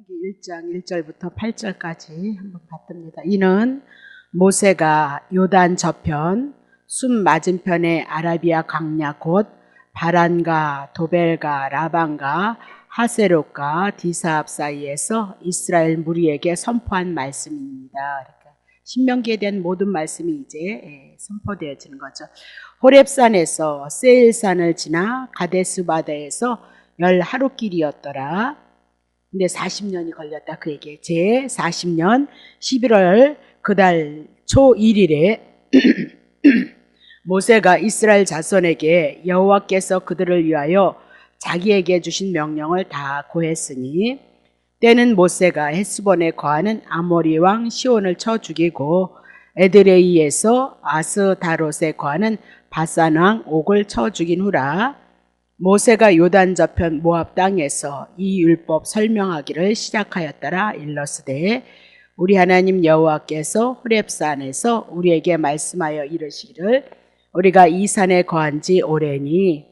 신명기 1장 1절부터 8절까지 한번 봤답니다. 이는 모세가 요단 저편 순 맞은편의 아라비아 광야 곧 바란과 도벨과 라반과 하세롯과 디사압 사이에서 이스라엘 무리에게 선포한 말씀입니다. 그러니까 신명기에 대한 모든 말씀이 이제 선포되어지는 거죠. 호렙산에서 세일산을 지나 가데스 바다에서 10하루길이었더라. 근데 40년이 걸렸다 그 얘기예요. 제 40년 11월 그달 초 1일에 모세가 이스라엘 자손에게 여호와께서 그들을 위하여 자기에게 주신 명령을 다 고했으니 때는 모세가 헤스본에 거하는 아모리 왕 시온을 쳐 죽이고 에드레이에서 아스다롯에 거하는 바산 왕 옥을 쳐 죽인 후라. 모세가 요단 저편 모압 땅에서 이 율법 설명하기를 시작하였더라. 일러스되 우리 하나님 여호와께서 호렙산에서 우리에게 말씀하여 이르시기를 우리가 이 산에 거한 지 오래니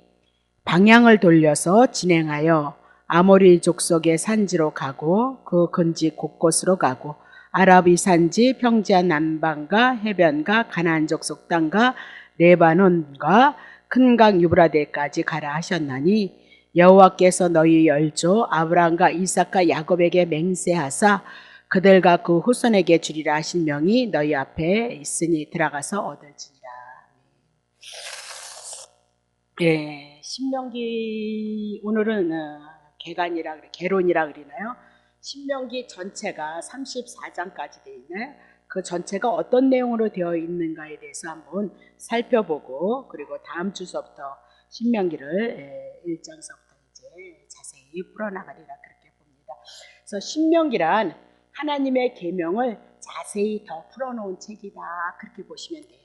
방향을 돌려서 진행하여 아모리 족속의 산지로 가고 그 근지 곳곳으로 가고 아라비 산지 평지한 남방과 해변과 가나안 족속 땅과 레바논과 큰 강 유브라데까지 가라 하셨나니 여호와께서 너희 열조 아브라함과 이삭과 야곱에게 맹세하사 그들과 그 후손에게 주리라 하신 명이 너희 앞에 있으니 들어가서 얻을지니라. 예, 신명기 오늘은 개론이라 그러나요? 신명기 전체가 34장까지 되어 있는 그 전체가 어떤 내용으로 되어 있는가에 대해서 한번 살펴보고 그리고 다음 주서부터 신명기를 1장서부터 이제 자세히 풀어나가리라 그렇게 봅니다. 그래서 신명기란 하나님의 계명을 자세히 더 풀어놓은 책이다 그렇게 보시면 돼요.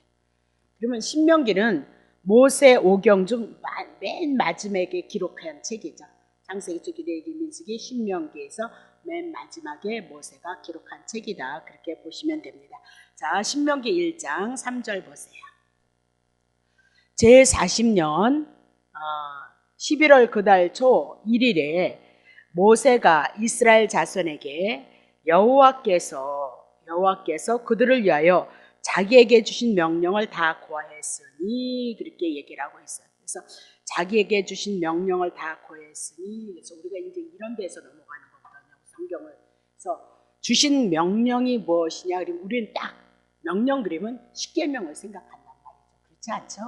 그러면 신명기는 모세 오경 중 맨 마지막에 기록한 책이죠. 창세기, 출애굽기, 민수기, 신명기에서 맨 마지막에 모세가 기록한 책이다 그렇게 보시면 됩니다. 자, 신명기 1장 3절 보세요. 제 40년 11월 그달 초 1일에 모세가 이스라엘 자손에게 여호와께서 그들을 위하여 자기에게 주신 명령을 다 고하였으니 그렇게 얘기를 하고 있어요. 그래서 자기에게 주신 명령을 다 고했으니 그래서 우리가 이제 이런 데서 넘어가는 거거든요. 성경을. 그래서 주신 명령이 무엇이냐 그러면 우리는 딱 명령 그러면 십계명을 생각한단 말이죠. 그렇지 않죠?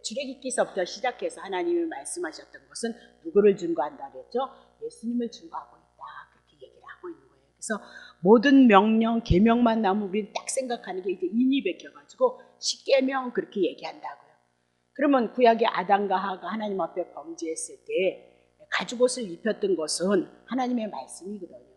출애굽기서부터 시작해서 하나님이 말씀하셨던 것은 누구를 증거한다 그랬죠? 예수님을 증거하고 있다 그렇게 얘기를 하고 있는 거예요. 그래서 모든 명령, 계명만 나오면 우리는 딱 생각하는 게 이제 인이 베껴가지고 십계명 그렇게 얘기한다고요. 그러면 구약의 아담과 하와가 하나님 앞에 범죄했을 때 가죽옷을 입혔던 것은 하나님의 말씀이거든요.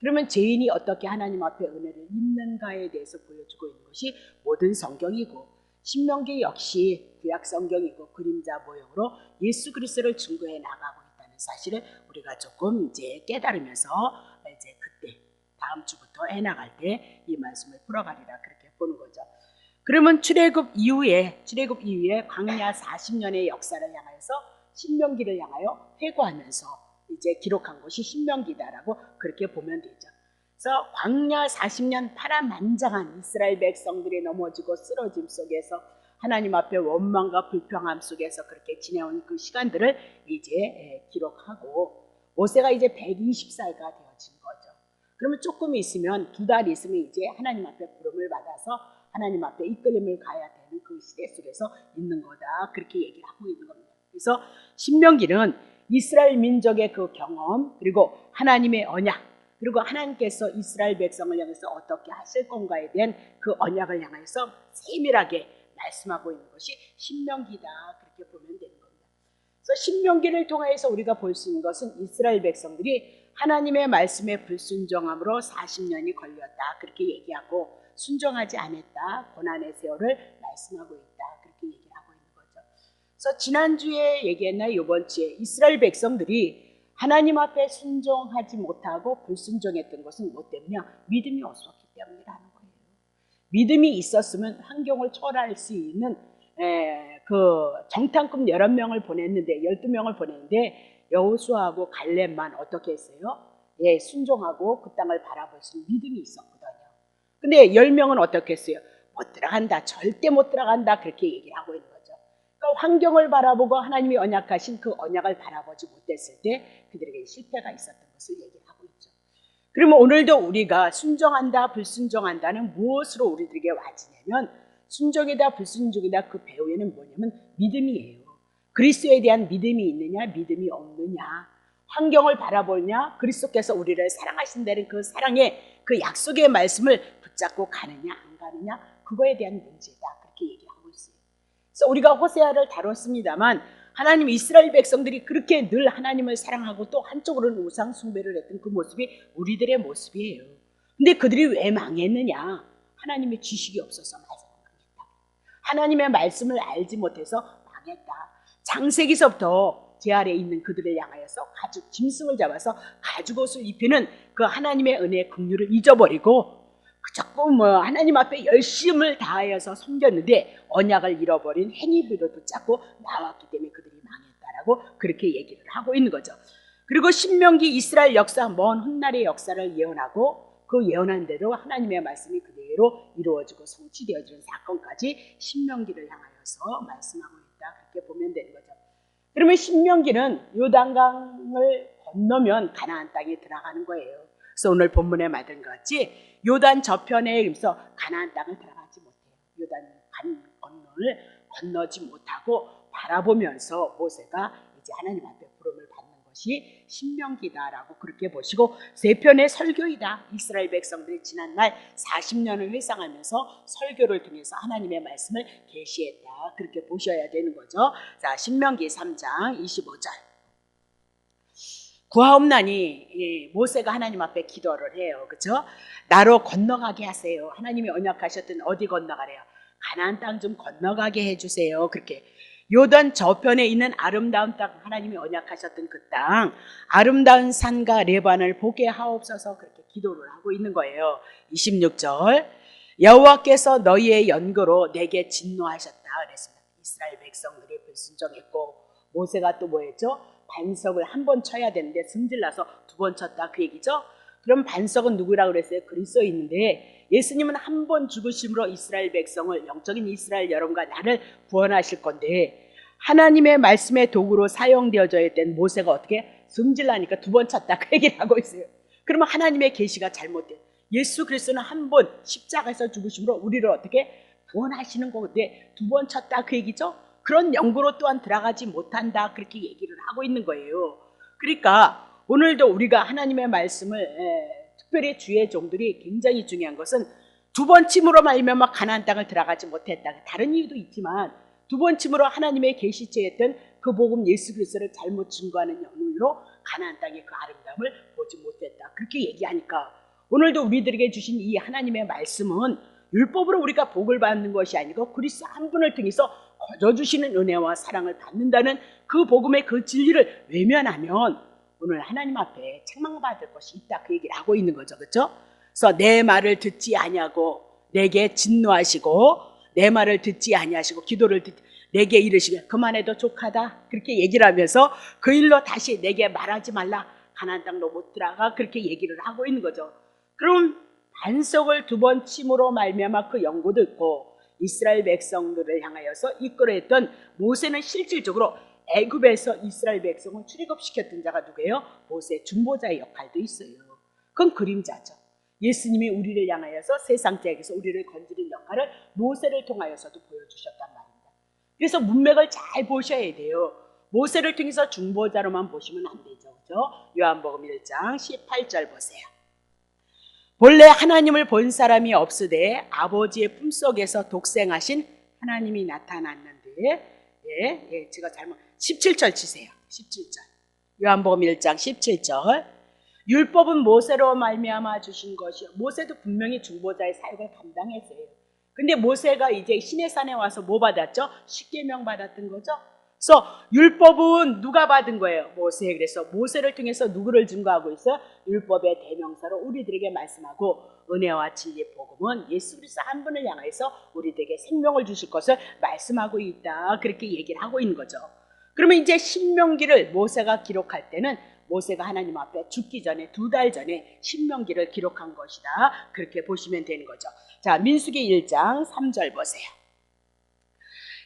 그러면 죄인이 어떻게 하나님 앞에 은혜를 입는가에 대해서 보여주고 있는 것이 모든 성경이고 신명기 역시 구약 성경이고 그림자 모형으로 예수 그리스도를 증거해 나가고 있다는 사실을 우리가 조금 이제 깨달으면서 이제 그때 다음 주부터 해나갈 때 이 말씀을 풀어가리라 그렇게 보는 거죠. 그러면 출애굽 이후에 광야 40년의 역사를 향해서 신명기를 향하여 회고하면서 이제 기록한 것이 신명기다라고 그렇게 보면 되죠. 그래서 광야 40년 파란만장한 이스라엘 백성들이 넘어지고 쓰러짐 속에서 하나님 앞에 원망과 불평함 속에서 그렇게 지내온 그 시간들을 이제 기록하고 모세가 이제 120살가 되어진 거죠. 그러면 조금 있으면 2달 있으면 이제 하나님 앞에 부름을 받아서 하나님 앞에 이끌림을 가야 되는 그 시대 속에서 있는 거다 그렇게 얘기를 하고 있는 겁니다. 그래서 신명기는 이스라엘 민족의 그 경험 그리고 하나님의 언약 그리고 하나님께서 이스라엘 백성을 향해서 어떻게 하실 건가에 대한 그 언약을 향해서 세밀하게 말씀하고 있는 것이 신명기다 그렇게 보면 되는 겁니다. 그래서 신명기를 통해서 우리가 볼 수 있는 것은 이스라엘 백성들이 하나님의 말씀에 불순종함으로 40년이 걸렸다 그렇게 얘기하고 순종하지 않았다 고난의 세월을 말씀하고 있다 그렇게 얘기를 하고 있는 거죠. 그래서 지난주에 얘기했나요? 이번 주에 이스라엘 백성들이 하나님 앞에 순종하지 못하고 불순종했던 것은 뭐 때문이야? 믿음이 없었기 때문이라는 거예요. 믿음이 있었으면 환경을 초월할 수 있는 그 정탐꾼 11명을 보냈는데 12명을 보냈는데 여호수아하고 갈렙만 어떻게 했어요? 순종하고 그 땅을 바라볼 수 있는 믿음이 있었거든요. 근데 10명은 어떻게 했어요? 못 들어간다, 절대 못 들어간다, 그렇게 얘기를 하고 있는 거죠. 그러니까 환경을 바라보고 하나님이 언약하신 그 언약을 바라보지 못했을 때 그들에게 실패가 있었던 것을 얘기를 하고 있죠. 그러면 오늘도 우리가 순종한다, 불순종한다는 무엇으로 우리들에게 와지냐면, 순종이다, 불순종이다, 그 배후에는 뭐냐면 믿음이에요. 그리스도에 대한 믿음이 있느냐, 믿음이 없느냐, 환경을 바라보냐, 그리스도께서 우리를 사랑하신다는 그 사랑의 그 약속의 말씀을 붙잡고 가느냐 안 가느냐, 그거에 대한 문제다, 그렇게 얘기하고 있어요. 그래서 우리가 호세아를 다뤘습니다만, 하나님 이스라엘 백성들이 그렇게 늘 하나님을 사랑하고 또 한쪽으로는 우상 숭배를 했던 그 모습이 우리들의 모습이에요. 근데 그들이 왜 망했느냐? 하나님의 지식이 없어서 망했다. 하나님의 말씀을 알지 못해서 망했다. 창세기서부터 제 아래에 있는 그들을 향하여서 가죽 짐승을 잡아서 가죽옷을 입히는 그 하나님의 은혜의 긍휼을 잊어버리고 조금 하나님 앞에 열심을 다하여서 섬겼는데 언약을 잃어버린 행위부를 붙잡고 나왔기 때문에 그들이 망했다라고 그렇게 얘기를 하고 있는 거죠. 그리고 신명기 이스라엘 역사, 먼 훗날의 역사를 예언하고 그 예언한 대로 하나님의 말씀이 그대로 이루어지고 성취되어지는 사건까지 신명기를 향하여서 말씀하고 있다, 그렇게 보면 되는 거죠. 그러면 신명기는 요단강을 건너면 가나안 땅에 들어가는 거예요. 그래서 오늘 본문에 말한 것 같이 요단 저편에 있어 가나안 땅을 들어가지 못해요. 요단 건너를 건너지 못하고 바라보면서 모세가 이제 하나님 앞에 부름을 받는 것이 신명기다라고 그렇게 보시고, 세 편의 설교이다. 이스라엘 백성들이 지난날 40년을 회상하면서 설교를 통해서 하나님의 말씀을 계시했다, 그렇게 보셔야 되는 거죠. 자, 신명기 3장 25절. 구하옵나니, 모세가 하나님 앞에 기도를 해요. 그렇죠? 나로 건너가게 하세요. 하나님이 언약하셨던 어디 건너가래요? 가나안 땅 좀 건너가게 해주세요. 그렇게 요단 저편에 있는 아름다운 땅, 하나님이 언약하셨던 그 땅, 아름다운 산과 레반을 보게 하옵소서, 그렇게 기도를 하고 있는 거예요. 26절. 여호와께서 너희의 연고로 내게 진노하셨다 그랬습니다. 이스라엘 백성들이 불순종했고, 모세가 또 뭐 했죠? 반석을 한 번 쳐야 되는데 승질나서 두 번 쳤다, 그 얘기죠. 그럼 반석은 누구라고 그랬어요? 그리스도인인데, 예수님은 한 번 죽으심으로 이스라엘 백성을, 영적인 이스라엘 여러분과 나를 구원하실 건데, 하나님의 말씀의 도구로 사용되어져야 된 모세가 어떻게 승질나니까 두 번 쳤다, 그 얘기를 하고 있어요. 그러면 하나님의 계시가 잘못돼요. 예수 그리스도는 한 번 십자가에서 죽으심으로 우리를 어떻게 구원하시는 건데 두 번 쳤다, 그 얘기죠. 그런 연구로 또한 들어가지 못한다, 그렇게 얘기를 하고 있는 거예요. 그러니까 오늘도 우리가 하나님의 말씀을, 특별히 주의 종들이 굉장히 중요한 것은 두 번 침으로 말미암아 가나안 땅을 들어가지 못했다. 다른 이유도 있지만 두 번 침으로 하나님의 계시체했던 그 복음 예수 그리스도를 잘못 증거하는 연유로 가나안 땅의 그 아름다움을 보지 못했다, 그렇게 얘기하니까 오늘도 우리들에게 주신 이 하나님의 말씀은 율법으로 우리가 복을 받는 것이 아니고 그리스도 한 분을 통해서 거저주시는 은혜와 사랑을 받는다는 그 복음의 그 진리를 외면하면 오늘 하나님 앞에 책망받을 것이 있다, 그 얘기를 하고 있는 거죠. 그렇죠? 그래서 내 말을 듣지 아니하고 내게 진노하시고, 내 말을 듣지 아니하시고 기도를 내게 이르시고 그만해도 족하다, 그렇게 얘기를 하면서 그 일로 다시 내게 말하지 말라, 가나안 땅로 못 들어가, 그렇게 얘기를 하고 있는 거죠. 그럼 반석을 두 번 침으로 말미암아 그 연고도 있고, 이스라엘 백성들을 향하여서 이끌어했던 모세는 실질적으로 애굽에서 이스라엘 백성을 출애굽시켰던 자가 누구예요? 모세, 중보자의 역할도 있어요. 그건 그림자죠. 예수님이 우리를 향하여서 세상 죄악에서 우리를 건지는 역할을 모세를 통하여서도 보여주셨단 말입니다. 그래서 문맥을 잘 보셔야 돼요. 모세를 통해서 중보자로만 보시면 안 되죠. 그렇죠? 요한복음 1장 18절 보세요. 본래 하나님을 본 사람이 없으되 아버지의 품속에서 독생하신 하나님이 나타났는데, 제가 잘못 17절 치세요. 17절. 요한복음 1장 17절. 율법은 모세로 말미암아 주신 것이요. 모세도 분명히 중보자의 사역을 감당했어요. 근데 모세가 이제 시내산에 와서 뭐 받았죠? 십계명 받았던 거죠. 그래서 율법은 누가 받은 거예요? 모세. 그래서 모세를 통해서 누구를 증거하고 있어요? 율법의 대명사로 우리들에게 말씀하고, 은혜와 진리의 복음은 예수 그리스도 한 분을 향해서 우리들에게 생명을 주실 것을 말씀하고 있다, 그렇게 얘기를 하고 있는 거죠. 그러면 이제 신명기를 모세가 기록할 때는 모세가 하나님 앞에 죽기 전에 2달 전에 신명기를 기록한 것이다. 그렇게 보시면 되는 거죠. 자, 민수기 1장 3절 보세요.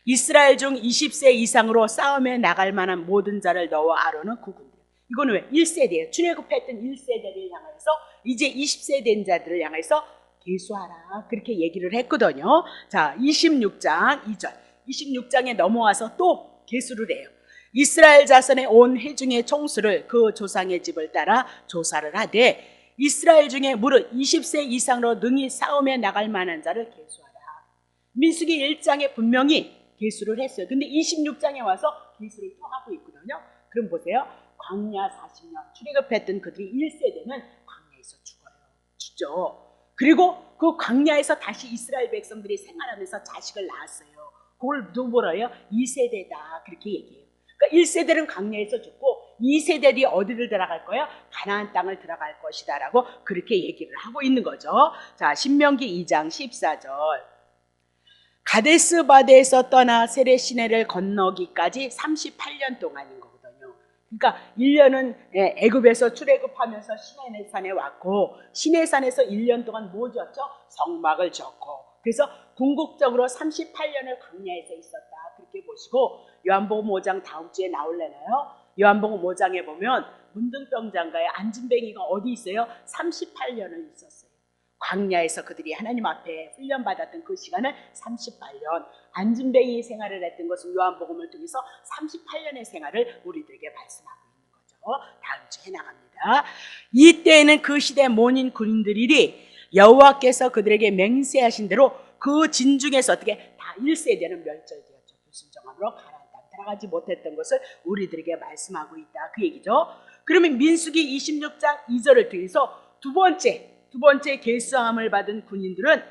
이스라엘 중 20세 이상으로 싸움에 나갈 만한 모든 자를 너와 아론은 구분해. 이거는 왜? 1세대예요. 출애굽했던 1세대를 향해서 이제 20세 된 자들을 향해서 계수하라. 그렇게 얘기를 했거든요. 자, 26장 2절. 26장에 넘어와서 또 계수를 해요. 이스라엘 자손의 온 회중의 총수를 그 조상의 집을 따라 조사를 하되 이스라엘 중에 무릇 20세 이상으로 능히 싸움에 나갈 만한 자를 계수하라. 민수기 1장에 분명히 계수를 했어요. 근데 26장에 와서 계수를 또 하고 있거든요. 그럼 보세요. 광야 40년 출애굽했던 그들이 1세대는 광야에서 죽죠. 그리고 그 광야에서 다시 이스라엘 백성들이 생활하면서 자식을 낳았어요. 그걸 누구로 해요? 2세대다. 그렇게 얘기해요. 그러니까 1세대는 광야에서 죽고 2세대들이 어디를 들어갈 거예요? 가나안 땅을 들어갈 것이다 라고 그렇게 얘기를 하고 있는 거죠. 자, 신명기 2장 14절. 가데스 바데에서 떠나 세레 시내를 건너기까지 38년 동안인 거거든요. 그러니까 1년은 애굽에서 출애굽하면서 시내산에 왔고 시내산에서 1년 동안 뭐 졌죠? 성막을 졌고 그래서 궁극적으로 38년을 광야에서 있었다. 그렇게 보시고 요한복음 5장 다음 주에 나올래나요? 요한복음 5장에 보면 문둥병장가의 안진뱅이가 어디 있어요? 38년을 있었어요. 광야에서 그들이 하나님 앞에 훈련받았던 그 시간을 38년 안진뱅이 생활을 했던 것은 요한복음을 통해서 38년의 생활을 우리들에게 말씀하고 있는 거죠. 다음 주에 나갑니다. 이때에는 그 시대 모든 군인들이 여호와께서 그들에게 맹세하신 대로 그 진중에서 어떻게 다 1세대는 멸절되었죠. 불순종함으로 가나안 땅 들어가지 못했던 것을 우리들에게 말씀하고 있다. 그 얘기죠. 그러면 민수기 26장 2절을 통해서 두 번째 계수함을 받은 군인들은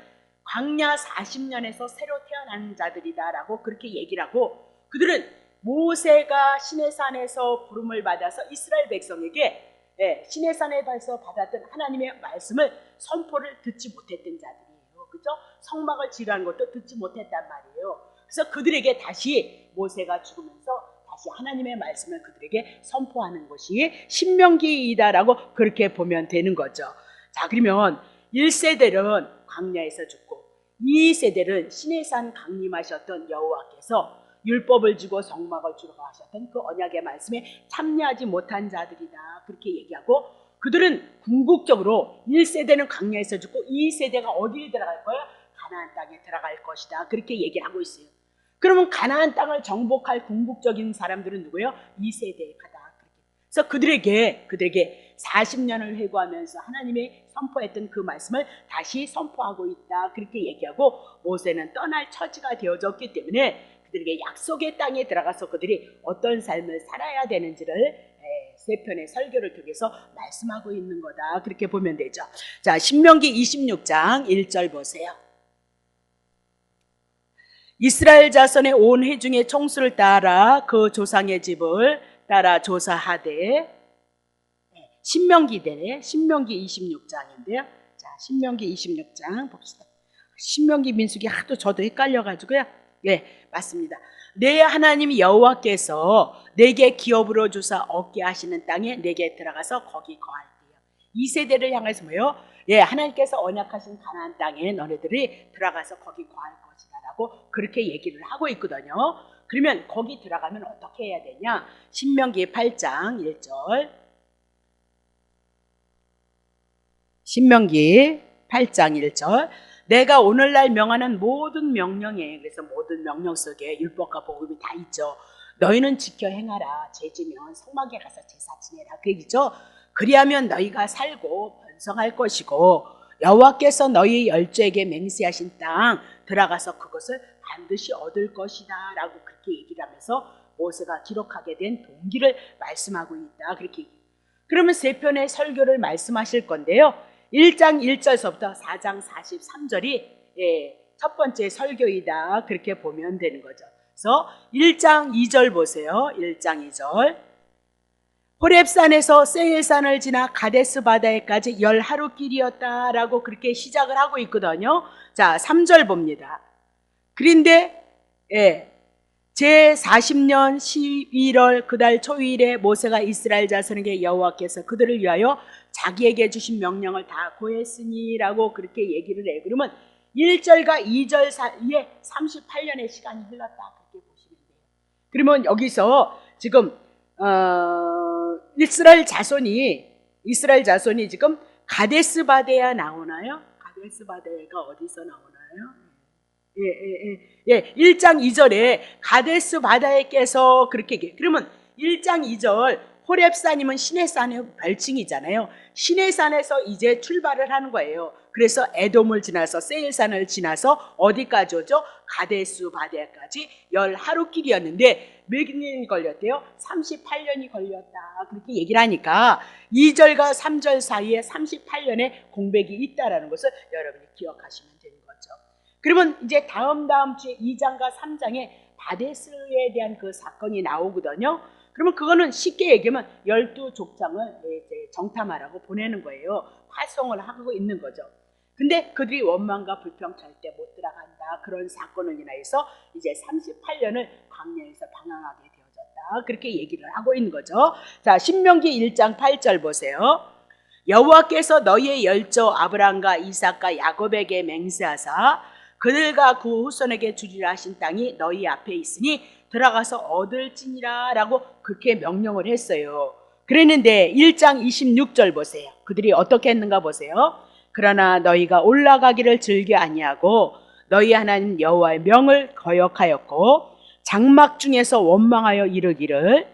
광야 40년에서 새로 태어난 자들이다라고 그렇게 얘기를 하고 그들은 모세가 시내산에서 부름을 받아서 이스라엘 백성에게 시내산에서 받았던 하나님의 말씀을 선포를 듣지 못했던 자들이에요. 그죠? 성막을 지르는 것도 듣지 못했단 말이에요. 그래서 그들에게 다시 모세가 죽으면서 다시 하나님의 말씀을 그들에게 선포하는 것이 신명기이다라고 그렇게 보면 되는 거죠. 자, 그러면 1세대는 광야에서 죽고 2세대는 시내산 강림하셨던 여호와께서 율법을 주고 성막을 주러 하셨던 그 언약의 말씀에 참여하지 못한 자들이다. 그렇게 얘기하고 그들은 궁극적으로 1세대는 광야에서 죽고 2세대가 어디에 들어갈 거야? 가나안 땅에 들어갈 것이다. 그렇게 얘기하고 있어요. 그러면 가나안 땅을 정복할 궁극적인 사람들은 누구예요? 2세대가다. 그래서 그들에게 40년을 회고하면서 하나님이 선포했던 그 말씀을 다시 선포하고 있다. 그렇게 얘기하고 모세는 떠날 처지가 되어졌기 때문에 그들에게 약속의 땅에 들어가서 그들이 어떤 삶을 살아야 되는지를 세 편의 설교를 통해서 말씀하고 있는 거다. 그렇게 보면 되죠. 자, 신명기 26장 1절 보세요. 이스라엘 자손의 온 회중의 총수를 따라 그 조상의 집을 따라 조사하되 신명기대네. 신명기 26장인데요. 자, 신명기 26장 봅시다. 신명기 민수기 하도 저도 헷갈려가지고요. 맞습니다. 내 하나님 여호와께서 내게 기업으로 주사 얻게 하시는 땅에 내게 들어가서 거기 거할게요. 이 세대를 향해서 뭐예요? 하나님께서 언약하신 가나안 땅에 너네들이 들어가서 거기 거할 것이다라고 그렇게 얘기를 하고 있거든요. 그러면 거기 들어가면 어떻게 해야 되냐? 신명기 8장 1절. 신명기 8장 1절. 내가 오늘날 명하는 모든 명령에, 그래서 모든 명령 속에 율법과 복음이 다 있죠. 너희는 지켜 행하라. 죄지면 성막에 가서 제사 지내라. 그 얘기죠. 그리하면 너희가 살고 번성할 것이고 여호와께서 너희 열조에게 맹세하신 땅 들어가서 그것을 반드시 얻을 것이다 라고 그렇게 얘기를 하면서 모세가 기록하게 된 동기를 말씀하고 있다. 그렇게 얘기해요. 그러면 세 편의 설교를 말씀하실 건데요. 1장 1절서부터 4장 43절이 첫 번째 설교이다. 그렇게 보면 되는 거죠. 그래서 1장 2절 보세요. 1장 2절. 호렙산에서 세일산을 지나 가데스 바다에까지 10하루 길이었다라고 그렇게 시작을 하고 있거든요. 자, 3절 봅니다. 그런데 제40년 11월 그달 초일에 모세가 이스라엘 자손에게 여호와께서 그들을 위하여 자기에게 주신 명령을 다 고했으니 라고 그렇게 얘기를 해요. 그러면 1절과 2절 사이에 38년의 시간이 흘렀다 그렇게 보시면 돼요. 그러면 여기서 지금 이스라엘 자손이 지금 가데스 바데아 나오나요? 가데스 바데아가 어디서 나오나요? 1장 2절에 가데스 바다에께서 그렇게 얘기해요. 그러면 1장 2절 호렙산이면 시내산의 별칭이잖아요. 시내산에서 이제 출발을 하는 거예요. 그래서 에돔을 지나서 세일산을 지나서 어디까지 오죠? 가데스 바데아까지 10하루길이었는데 몇 년이 걸렸대요? 38년이 걸렸다 그렇게 얘기를 하니까 2절과 3절 사이에 38년의 공백이 있다라는 것을 여러분이 기억하시면 되는 거죠. 그러면 이제 다음 주에 2장과 3장에 바데스에 대한 그 사건이 나오거든요. 그러면 그거는 쉽게 얘기하면 12족장을 이제 정탐하라고 보내는 거예요. 파송을 하고 있는 거죠. 근데 그들이 원망과 불평 절대 못 들어간다. 그런 사건을 인하여서 이제 38년을 광야에서 방황하게 되어졌다. 그렇게 얘기를 하고 있는 거죠. 자, 신명기 1장 8절 보세요. 여호와께서 너희의 열조 아브람과 이삭과 야곱에게 맹세하사 그들과 그 후손에게 주리라 하신 땅이 너희 앞에 있으니 들어가서 얻을지니라 라고 그렇게 명령을 했어요. 그랬는데 1장 26절 보세요. 그들이 어떻게 했는가 보세요. 그러나 너희가 올라가기를 즐겨 아니하고 너희 하나님 여호와의 명을 거역하였고 장막 중에서 원망하여 이르기를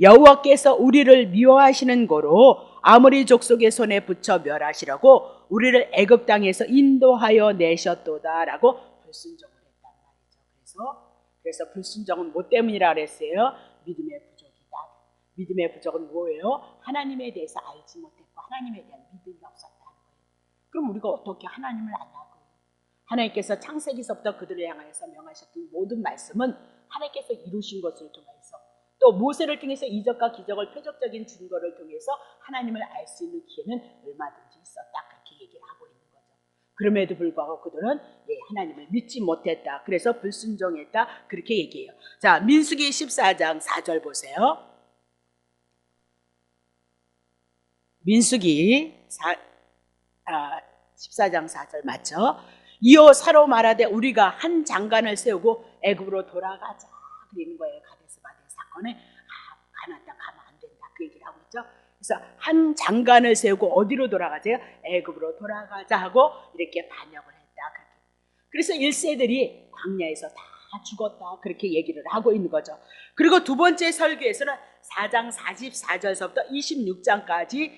여호와께서 우리를 미워하시는 고로 아모리 족속의 손에 붙여 멸하시라고 우리를 애굽 땅에서 인도하여 내셨도다라고 불순종을 했단 말이죠. 그래서 불순종은 뭐 때문이라 그랬어요? 믿음의 부족이다. 믿음의 부족은 뭐예요? 하나님에 대해서 알지 못했고 하나님에 대한 믿음이 없었다는 거예요. 그럼 우리가 어떻게 하나님을 알라고요? 하나님께서 창세기서부터 그들을 향하여서 명하셨던 모든 말씀은 하나님께서 이루신 것을 통해서 또 모세를 통해서 이적과 기적을 표적적인 증거를 통해서 하나님을 알 수 있는 기회는 얼마든지 있었다. 그렇게 얘기를 하고 있는 거죠. 그럼에도 불구하고 그들은 하나님을 믿지 못했다. 그래서 불순종했다. 그렇게 얘기해요. 자, 민수기 14장 4절 보세요. 민수기 14장 4절 맞죠? 이어 서로 말하되 우리가 한 장관을 세우고 애굽으로 돌아가자 그러는 거예요. 가데스 바네 사건에 가나안 땅 가면 안 된다 그 얘기를 하고 있죠. 그래서 한 장관을 세우고 어디로 돌아가세요? 애굽으로 돌아가자 하고 이렇게 반역을 했다. 그래서 1세들이 광야에서 다 죽었다 그렇게 얘기를 하고 있는 거죠. 그리고 두 번째 설교에서는 4장 44절서부터 26장까지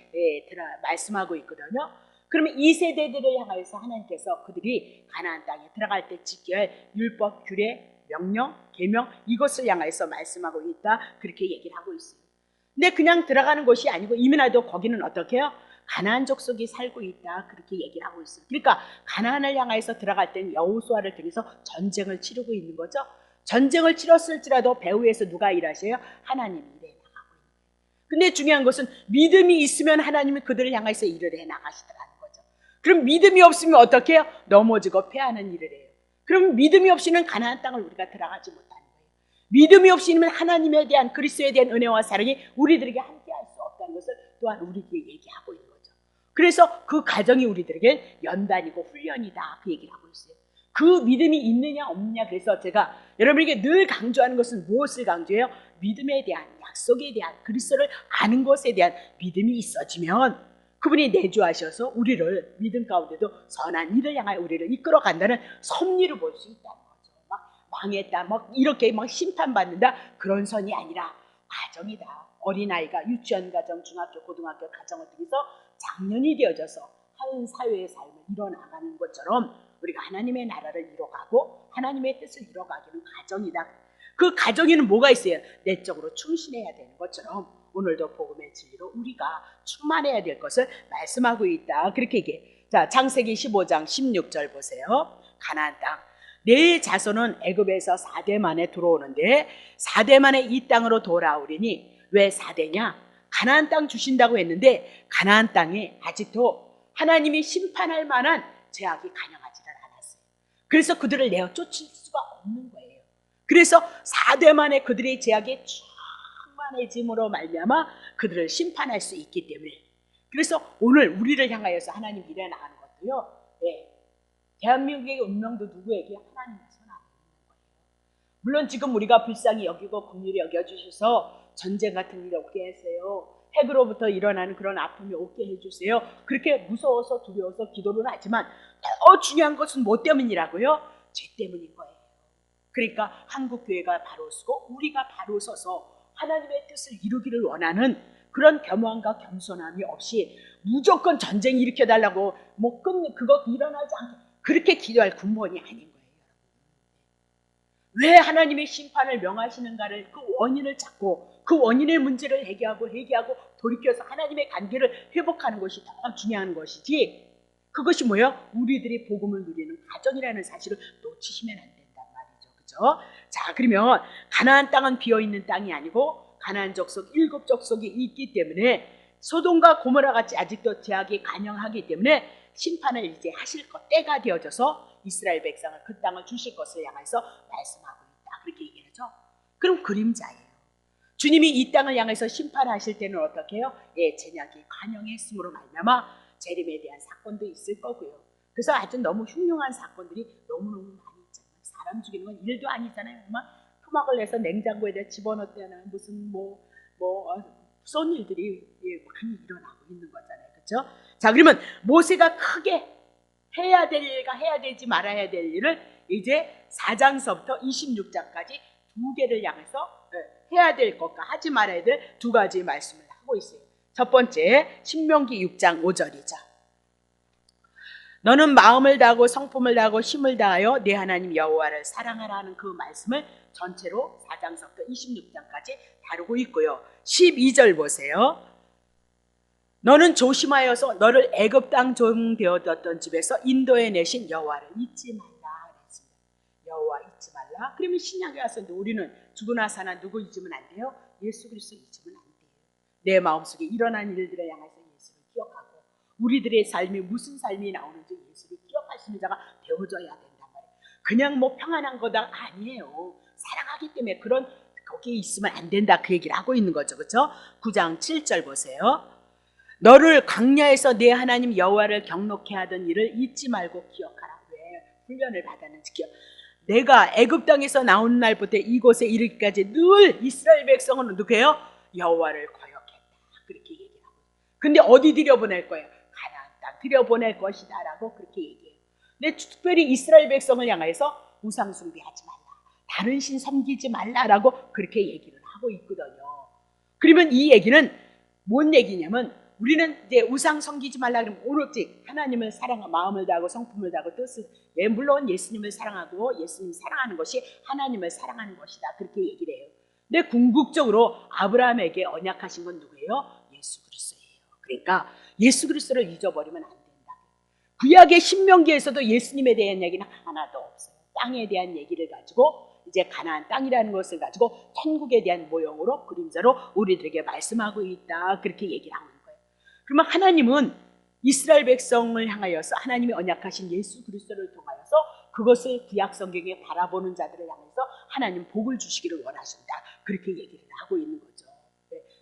말씀하고 있거든요. 그러면 이 세대들을 향해서 하나님께서 그들이 가나안 땅에 들어갈 때 지켜야 할 율법, 규례, 명령, 계명 이것을 향해서 말씀하고 있다 그렇게 얘기를 하고 있어요. 근데 그냥 들어가는 곳이 아니고 이민아도 거기는 어떻게 해요? 가나안 족속이 살고 있다 그렇게 얘기를 하고 있어요. 그러니까 가나안을 향해서 들어갈 때는 여호수아를 통해서 전쟁을 치르고 있는 거죠. 전쟁을 치렀을지라도 배후에서 누가 일하셔요? 하나님이 일해 나가고 있는 거예요. 근데 중요한 것은 믿음이 있으면 하나님이 그들을 향해서 일을 해 나가시더라는 거죠. 그럼 믿음이 없으면 어떻게 해요? 넘어지고 패하는 일을 해요. 그럼 믿음이 없이는 가나안 땅을 우리가 들어가지 못하는 거예요. 믿음이 없이는 하나님에 대한 그리스도에 대한 은혜와 사랑이 우리들에게 함께할 수 없다는 것을 또한 우리에게 얘기하고 있는 거죠. 그래서 그 과정이 우리들에게 연단이고 훈련이다 그 얘기를 하고 있어요. 그 믿음이 있느냐 없느냐 그래서 제가 여러분에게 늘 강조하는 것은 무엇을 강조해요? 믿음에 대한 약속에 대한 그리스도를 아는 것에 대한 믿음이 있어지면 그분이 내주하셔서 우리를 믿음 가운데도 선한 일을 향하여 우리를 이끌어 간다는 섭리를 볼 수 있다는 거죠. 막 망했다 막 이렇게 막 심판받는다 그런 선이 아니라 가정이다. 어린아이가 유치원 가정, 중학교, 고등학교 가정을 통해서 장년이 되어져서 한 사회의 삶을 이뤄나가는 것처럼 우리가 하나님의 나라를 이뤄가고 하나님의 뜻을 이뤄가기는 가정이다. 그 가정에는 뭐가 있어요? 내적으로 충실해야 되는 것처럼 오늘도 복음의 진리로 우리가 충만해야 될 것을 말씀하고 있다. 그렇게 얘기해. 자, 창세기 15장 16절 보세요. 가나안 땅. 내 자손은 애굽에서 4대 만에 들어오는데 4대 만에 이 땅으로 돌아오리니 왜 4대냐? 가나안 땅 주신다고 했는데 가나안 땅에 아직도 하나님이 심판할 만한 죄악이 간영하지를 않았어요. 그래서 그들을 내어 쫓을 수가 없는 거예요. 그래서 4대 만에 그들의 제약이 충만해짐으로 말미암아 그들을 심판할 수 있기 때문에, 그래서 오늘 우리를 향하여서 하나님 일해 나가는 것도요, 대한민국의 운명도 누구에게? 하나님의 손 안에 있는 거예요. 물론 지금 우리가 불쌍히 여기고 긍휼히 여겨주셔서 전쟁 같은 일이 없게 하세요. 핵으로부터 일어나는 그런 아픔이 없게 해주세요. 그렇게 무서워서 두려워서 기도를 하지만 더 중요한 것은 뭐 때문이라고요? 죄 때문인 거예요. 그러니까 한국교회가 바로 서고 우리가 바로 서서 하나님의 뜻을 이루기를 원하는 그런 겸허함과 겸손함이 없이 무조건 전쟁 일으켜달라고 뭐 그거 일어나지 않게 그렇게 기도할 군번이 아닌 거예요. 왜 하나님의 심판을 명하시는가를 그 원인을 찾고 그 원인의 문제를 해결하고 돌이켜서 하나님의 관계를 회복하는 것이 더 중요한 것이지, 그것이 뭐예요? 우리들이 복음을 누리는 가정이라는 사실을 놓치시면 안 된단 말이죠. 그죠? 자, 그러면 가나안 땅은 비어있는 땅이 아니고 가나안 족속 7족속이 있기 때문에 소돔과 고모라 같이 아직도 제약이 간영하기 때문에 심판을 이제 하실 것, 때가 되어져서 이스라엘 백성을 그 땅을 주실 것을 향해서 말씀하고 있다, 그렇게 얘기하죠. 그럼 그림자예요. 주님이 이 땅을 향해서 심판하실 때는 어떻게 해요? 제약이 간영했음으로 말미암아 재림에 대한 사건도 있을 거고요. 그래서 아주 너무 흉흉한 사건들이 너무너무 많이 있잖아요. 사람 죽이는 건 일도 아니잖아요. 토막을 내서 냉장고에다 집어넣거나 무슨 무서운 일들이 많이 일어나고 있는 거잖아요. 그렇죠? 자, 그러면 모세가 크게 해야 될 일과 해야 되지 말아야 될 일을 이제 4장서부터 26장까지 두 개를 향해서 해야 될 것과 하지 말아야 될 두 가지 말씀을 하고 있어요. 첫 번째, 신명기 6장 5절이죠. 너는 마음을 다하고 성품을 다하고 힘을 다하여 네 하나님 여호와를 사랑하라는 그 말씀을 전체로 4장서부터 26장까지 다루고 있고요. 12절 보세요. 너는 조심하여서 너를 애굽 땅 종 되어뒀던 집에서 인도해 내신 여호와를 잊지 말라 그랬습니다. 여호와 잊지 말라. 그러면 신약에 와서 우리는 죽으나 사나 누구 잊으면 안 돼요? 예수 그리스도 잊으면 안 돼요. 내 마음속에 일어난 일들을 향해서 예수를 기억하고 우리들의 삶이 무슨 삶이 나오는지 예수를 기억할 수 있는 자가 되어져야 된단 말이에요. 그냥 평안한 거다 아니에요. 사랑하기 때문에 그런 거기에 있으면 안 된다, 그 얘기를 하고 있는 거죠. 그렇죠? 9장 7절 보세요. 너를 광야에서 내 하나님 여호와를 경록케 하던 일을 잊지 말고 기억하라. 왜? 훈련을 받았는지 기억. 내가 애굽 땅에서 나온 날부터 이곳에 이르기까지 늘 이스라엘 백성은 누구예요? 여호와를 거역했다, 그렇게 얘기를 하고. 근데 어디 들여보낼 거예요? 가나안 땅 들여보낼 것이다 라고 그렇게 얘기해요. 근데 특별히 이스라엘 백성을 향해서 우상 숭배하지 말라, 다른 신 섬기지 말라라고 그렇게 얘기를 하고 있거든요. 그러면 이 얘기는 뭔 얘기냐면, 우리는 이제 우상 섬기지 말라 그러면 오로지 하나님을 사랑하고 마음을 다하고 성품을 다하고 뜻을, 물론 예수님을 사랑하고 예수님 사랑하는 것이 하나님을 사랑하는 것이다, 그렇게 얘기를 해요. 근데 궁극적으로 아브라함에게 언약하신 건 누구예요? 예수 그리스도예요. 그러니까 예수 그리스도를 잊어버리면 안 된다. 구약의 신명기에서도 예수님에 대한 얘기는 하나도 없어요. 땅에 대한 얘기를 가지고 이제 가나안 땅이라는 것을 가지고 천국에 대한 모형으로 그림자로 우리들에게 말씀하고 있다, 그렇게 얘기를 하고 있는 거예요. 그러면 하나님은 이스라엘 백성을 향하여서 하나님이 언약하신 예수 그리스도를 통하여서 그것을 구약 성경에 바라보는 자들을 향해서 하나님 복을 주시기를 원하신다, 그렇게 얘기를 하고 있는 거죠.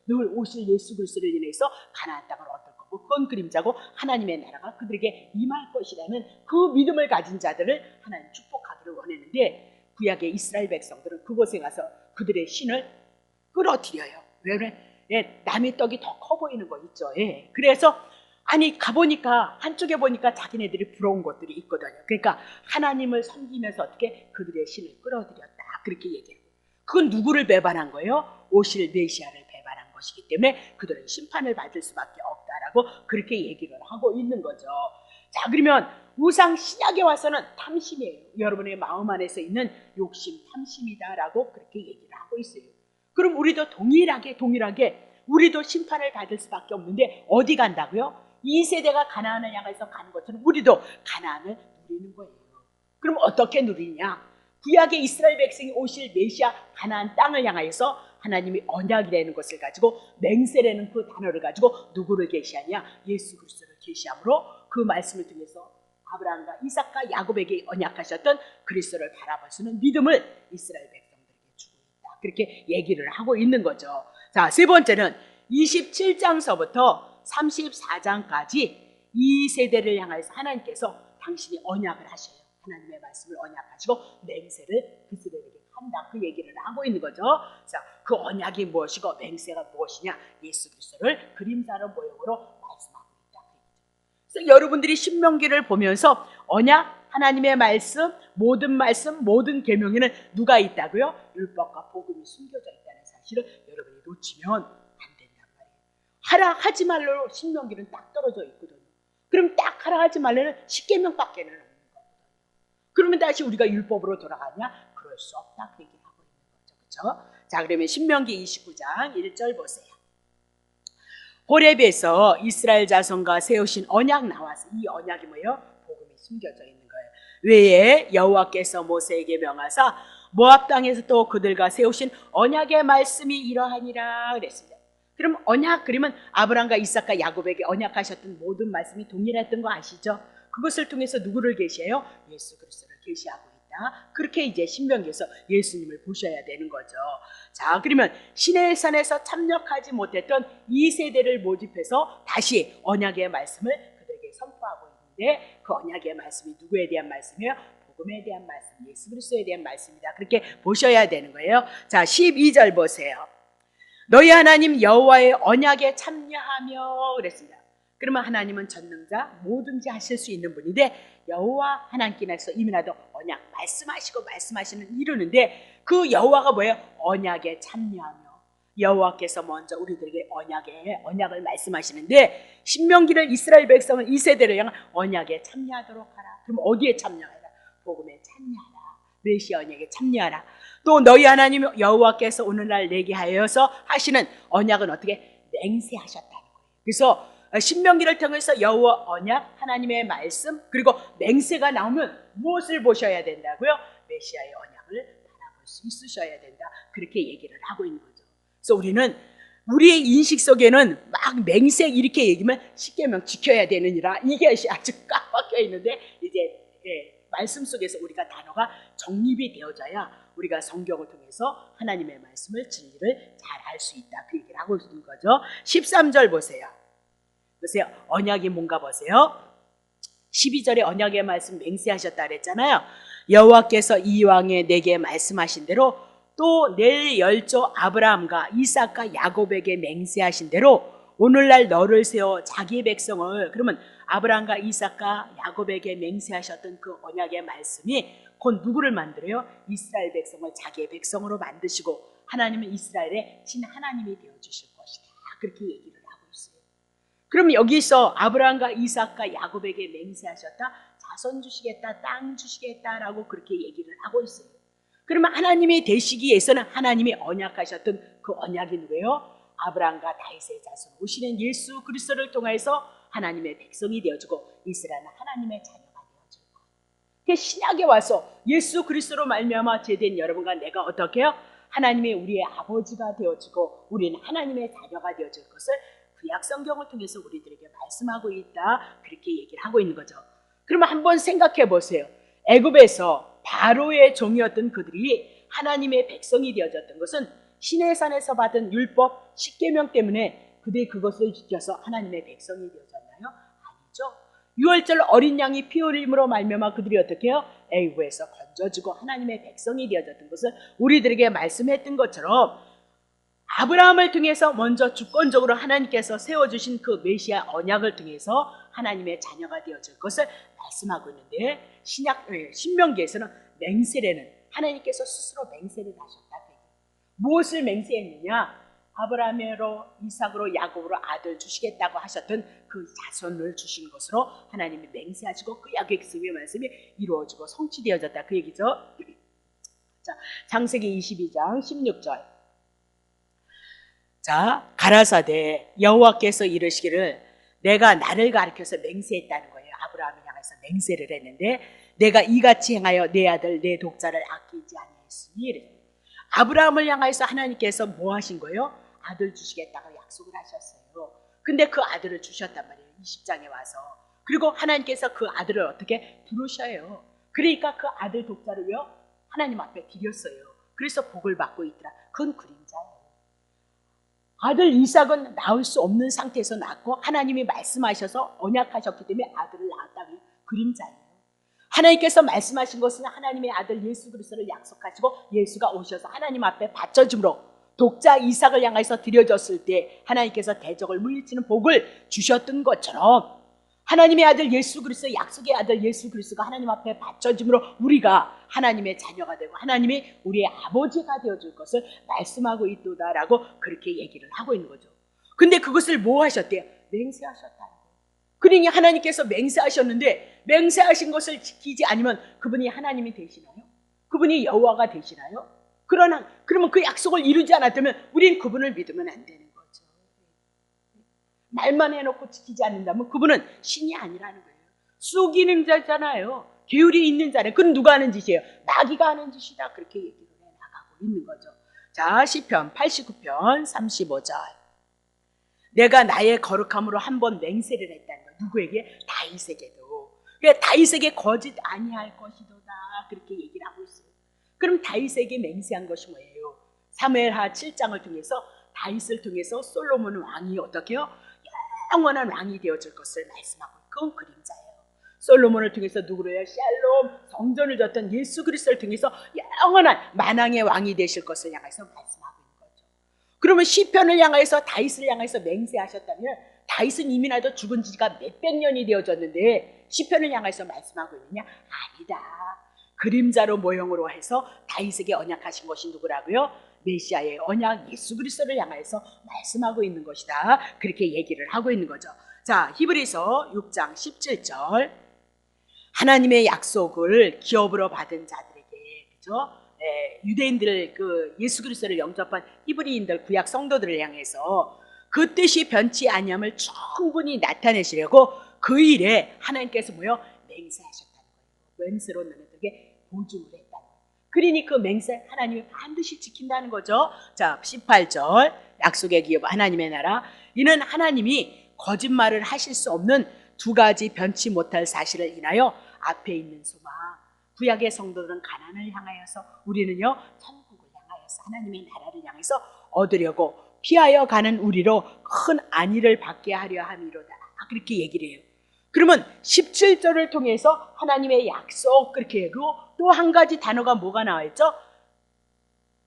늘 오실 예수 그리스도를 인해서 가나안 땅을 얻을 거고 그건 그림자고 하나님의 나라가 그들에게 임할 것이라는 그 믿음을 가진 자들을 하나님 축복하기를 원했는데, 구약의 이스라엘 백성들은 그곳에 가서 그들의 신을 끌어들여요. 왜 그래? 남의 떡이 더 커 보이는 거 있죠. 그래서 가보니까 한쪽에 보니까 자기네들이 부러운 것들이 있거든요. 그러니까 하나님을 섬기면서 어떻게 그들의 신을 끌어들였다, 그렇게 얘기해요. 그건 누구를 배반한 거예요? 오실 메시아를 배반한 것이기 때문에 그들은 심판을 받을 수밖에 없다라고 그렇게 얘기를 하고 있는 거죠. 자, 그러면 우상 신약에 와서는 탐심이에요. 여러분의 마음 안에서 있는 욕심, 탐심이다라고 그렇게 얘기를 하고 있어요. 그럼 우리도 동일하게 우리도 심판을 받을 수밖에 없는데 어디 간다고요? 이 세대가 가나안을 향해서 가는 것처럼 우리도 가나안을 누리는 거예요. 그럼 어떻게 누리냐? 구약의 이스라엘 백성이 오실 메시아 가나안 땅을 향하여서 하나님이 언약이라는 것을 가지고, 맹세라는 그 단어를 가지고 누구를 계시하냐? 예수 그리스도를 계시함으로 그 말씀을 통해서 아브라함과 이삭과 야곱에게 언약하셨던 그리스도를 바라볼 수 있는 믿음을 이스라엘 백성들에게 주고 있다. 그렇게 얘기를 하고 있는 거죠. 자, 세 번째는 27장서부터 34장까지 이 세대를 향해서 하나님께서 당신이 언약을 하셔요. 하나님의 말씀을 언약하시고 맹세를 그들에게 한다. 그 얘기를 하고 있는 거죠. 자, 그 언약이 무엇이고 맹세가 무엇이냐? 예수 그리스도를 그림자로 모형으로 말씀하고 있다. 그래서 여러분들이 신명기를 보면서 언약, 하나님의 말씀, 모든 계명에는 누가 있다고요? 율법과 복음이 숨겨져 있다는 사실을 여러분이 놓치면 안 된단 말이에요. 하라 하지 말로 신명기는 딱 떨어져 있거든요. 그럼 딱 하라 하지 말로는 십계명밖에는 없는 거거든요. 그러면 다시 우리가 율법으로 돌아가냐? 그럴 수 없다. 그 얘기를 하고 있는 거죠. 그렇죠? 자, 그러면 신명기 29장 1절 보세요. 호렙에서 이스라엘 자손과 세우신 언약 나와서, 이 언약이 뭐예요? 복음이 숨겨져 있는 거예요. 외에 여호와께서 모세에게 명하사 모압 땅에서 또 그들과 세우신 언약의 말씀이 이러하니라 그랬습니다. 그럼 언약, 그러면 아브라함과 이삭과 야곱에게 언약하셨던 모든 말씀이 동일했던 거 아시죠? 그것을 통해서 누구를 계시해요? 예수 그리스도를 계시하고 있다. 그렇게 이제 신명기에서 예수님을 보셔야 되는 거죠. 자, 그러면 시내의 산에서 참여하지 못했던 이 세대를 모집해서 다시 언약의 말씀을 그들에게 선포하고 있는데, 그 언약의 말씀이 누구에 대한 말씀이에요? 복음에 대한 말씀, 예수 그리스도에 대한 말씀이다. 그렇게 보셔야 되는 거예요. 자, 12절 보세요. 너희 하나님 여호와의 언약에 참여하며 그랬습니다. 그러면 하나님은 전능자, 뭐든지 하실 수 있는 분인데, 여호와 하나님께서 이미라도 언약 말씀하시는 이루는데, 그 여호와가 뭐예요? 언약에 참여하며, 여호와께서 먼저 우리들에게 언약을 말씀하시는데, 신명기를 이스라엘 백성은 이 세대를 향한 언약에 참여하도록 하라. 그럼 어디에 참여하라? 복음에 참여하라. 메시아 언약에 참여하라. 또 너희 하나님 여호와께서 오늘날 내게 하여서 하시는 언약은 어떻게? 맹세하셨다는 거예요. 그래서 신명기를 통해서 여호와 언약, 하나님의 말씀, 그리고 맹세가 나오면 무엇을 보셔야 된다고요? 메시아의 언약을 바라볼 수 있으셔야 된다. 그렇게 얘기를 하고 있는 거죠. 그래서 우리는 우리의 인식 속에는 막 맹세 이렇게 얘기하면 십계명 지켜야 되느니라, 이게 아주 꽉 박혀 있는데, 이제 말씀 속에서 우리가 단어가 정립이 되어져야 우리가 성경을 통해서 하나님의 말씀을, 진리를 잘 알 수 있다. 그 얘기를 하고 있는 거죠. 13절 보세요. 언약이 뭔가 보세요. 12절에 언약의 말씀 맹세하셨다 그랬잖아요. 여호와께서 이왕에 내게 말씀하신 대로 또 내 열조 아브라함과 이삭과 야곱에게 맹세하신 대로 오늘날 너를 세워 자기 백성을, 그러면 아브라함과 이삭과 야곱에게 맹세하셨던 그 언약의 말씀이 곧 누구를 만들어요? 이스라엘 백성을 자기의 백성으로 만드시고 하나님은 이스라엘의 친하나님이 되어주실 것이다. 그렇게 얘기를 하고 있어요. 그럼 여기서 아브라함과 이삭과 야곱에게 맹세하셨다, 자손 주시겠다, 땅 주시겠다라고 그렇게 얘기를 하고 있어요. 그러면 하나님이 되시기 위해서는 하나님이 언약하셨던 그 언약이 누구예요? 아브라함과 다윗의 자손 오시는 예수 그리스도를 통해서 하나님의 백성이 되어주고 이스라엘은 하나님의 자녀가 되어줄 거예요. 신약에 와서 예수 그리스도로 말미암아 죄된 여러분과 내가 어떻게 해요? 하나님의 우리의 아버지가 되어주고 우리는 하나님의 자녀가 되어줄 것을 구약 성경을 통해서 우리들에게 말씀하고 있다. 그렇게 얘기를 하고 있는 거죠. 그러면 한번 생각해 보세요. 애굽에서 바로의 종이었던 그들이 하나님의 백성이 되어졌던 것은 시내산에서 받은 율법 십계명 때문에 그들이 그것을 지켜서 하나님의 백성이 되어졌나요? 아니죠. 유월절 어린 양이 피 흘림으로 말미암아 그들이 어떻게 해요? 애굽에서 건져주고 하나님의 백성이 되어졌던 것을 우리들에게 말씀했던 것처럼 아브라함을 통해서 먼저 주권적으로 하나님께서 세워주신 그 메시아 언약을 통해서 하나님의 자녀가 되어질 것을 말씀하고 있는데, 신명기에서는 맹세례는 하나님께서 스스로 맹세를 하셨다. 무엇을 맹세했느냐? 아브라함으로 이삭으로 야곱으로 아들 주시겠다고 하셨던 그 자손을 주신 것으로 하나님이 맹세하시고 그 약속의 말씀이 이루어지고 성취되어졌다. 그 얘기죠. 자, 창세기 22장 16절. 자, 가라사대 여호와께서 이르시기를 내가 나를 가리켜서 맹세했다는 거예요. 아브라함을 향해서 맹세를 했는데, 내가 이같이 행하여 내 아들 내 독자를 아끼지 아니하였으니. 아브라함을 향해서 하나님께서 뭐 하신 거예요? 아들 주시겠다고 약속을 하셨어요. 근데 그 아들을 주셨단 말이에요. 20장에 와서. 그리고 하나님께서 그 아들을 어떻게 부르셔요. 그러니까 그 아들 독자를요 하나님 앞에 드렸어요. 그래서 복을 받고 있더라. 그건 그림자예요. 아들 이삭은 낳을 수 없는 상태에서 낳고 하나님이 말씀하셔서 언약하셨기 때문에 아들을 낳았다는 그림자예요. 하나님께서 말씀하신 것은 하나님의 아들 예수 그리스도를 약속하시고 예수가 오셔서 하나님 앞에 바쳐짐으로 독자 이삭을 향해서 드려졌을 때 하나님께서 대적을 물리치는 복을 주셨던 것처럼 하나님의 아들 예수 그리스도, 약속의 아들 예수 그리스도가 하나님 앞에 바쳐짐으로 우리가 하나님의 자녀가 되고 하나님이 우리의 아버지가 되어줄 것을 말씀하고 있도다라고 그렇게 얘기를 하고 있는 거죠. 근데 그것을 뭐 하셨대요? 맹세하셨다는 거예요. 그러니 하나님께서 맹세하셨는데 맹세하신 것을 지키지 않으면 그분이 하나님이 되시나요? 그분이 여호와가 되시나요? 그러면 그 약속을 이루지 않았다면 우리는 그분을 믿으면 안 되는 거죠. 말만 해놓고 지키지 않는다면 그분은 신이 아니라는 거예요. 속이는 자잖아요. 계율이 있는 자래. 그건 누가 하는 짓이에요? 마귀가 하는 짓이다. 그렇게 얘기를 해나가고 있는 거죠. 자, 시편 89편 35절. 내가 나의 거룩함으로 한 번 맹세를 했다는 거예요. 누구에게? 다윗에게도. 다윗에게 거짓 아니할 것이도다. 그렇게 얘기를 하고 있어요. 그럼 다윗에게 맹세한 것이 뭐예요? 사무엘하 7장을 통해서 다윗을 통해서 솔로몬 왕이 어떻게요? 영원한 왕이 되어줄 것을 말씀하고 그건 그림자예요. 솔로몬을 통해서 누구로요? 샬롬 성전을 졌던 예수 그리스도를 통해서 영원한 만왕의 왕이 되실 것을 향해서 말씀하고 있는 거죠. 그러면 시편을 향해서 다윗을 향해서 맹세하셨다면 다윗은 이미 나도 죽은 지가 몇백 년이 되어졌는데 시편을 향해서 말씀하고 있느냐? 아니다. 그림자로 모형으로 해서 다윗에게 언약하신 것이 누구라고요? 메시아의 언약 예수 그리스도를 향해서 말씀하고 있는 것이다. 그렇게 얘기를 하고 있는 거죠. 자, 히브리서 6장 17절. 하나님의 약속을 기업으로 받은 자들에게, 그죠? 유대인들 그 예수 그리스도를 영접한 히브리인들 구약 성도들을 향해서 그 뜻이 변치 아니함을 충분히 나타내시려고 그 일에 하나님께서 뭐요? 맹세하셨다는 거예요. 맹세로 너희들에게 보증을 했다는 거예요. 그러니 그 맹세 하나님이 반드시 지킨다는 거죠. 자, 18절. 약속의 기업 하나님의 나라. 이는 하나님이 거짓말을 하실 수 없는 두 가지 변치 못할 사실을 인하여 앞에 있는 소망. 구약의 성도들은 가난을 향하여서 우리는요 천국을 향하여서 하나님의 나라를 향해서 얻으려고 피하여 가는 우리로 큰 안위를 받게 하려 함이로다. 그렇게 얘기를 해요. 그러면 17절을 통해서 하나님의 약속 그렇게 하고 또 한 가지 단어가 뭐가 나와 있죠?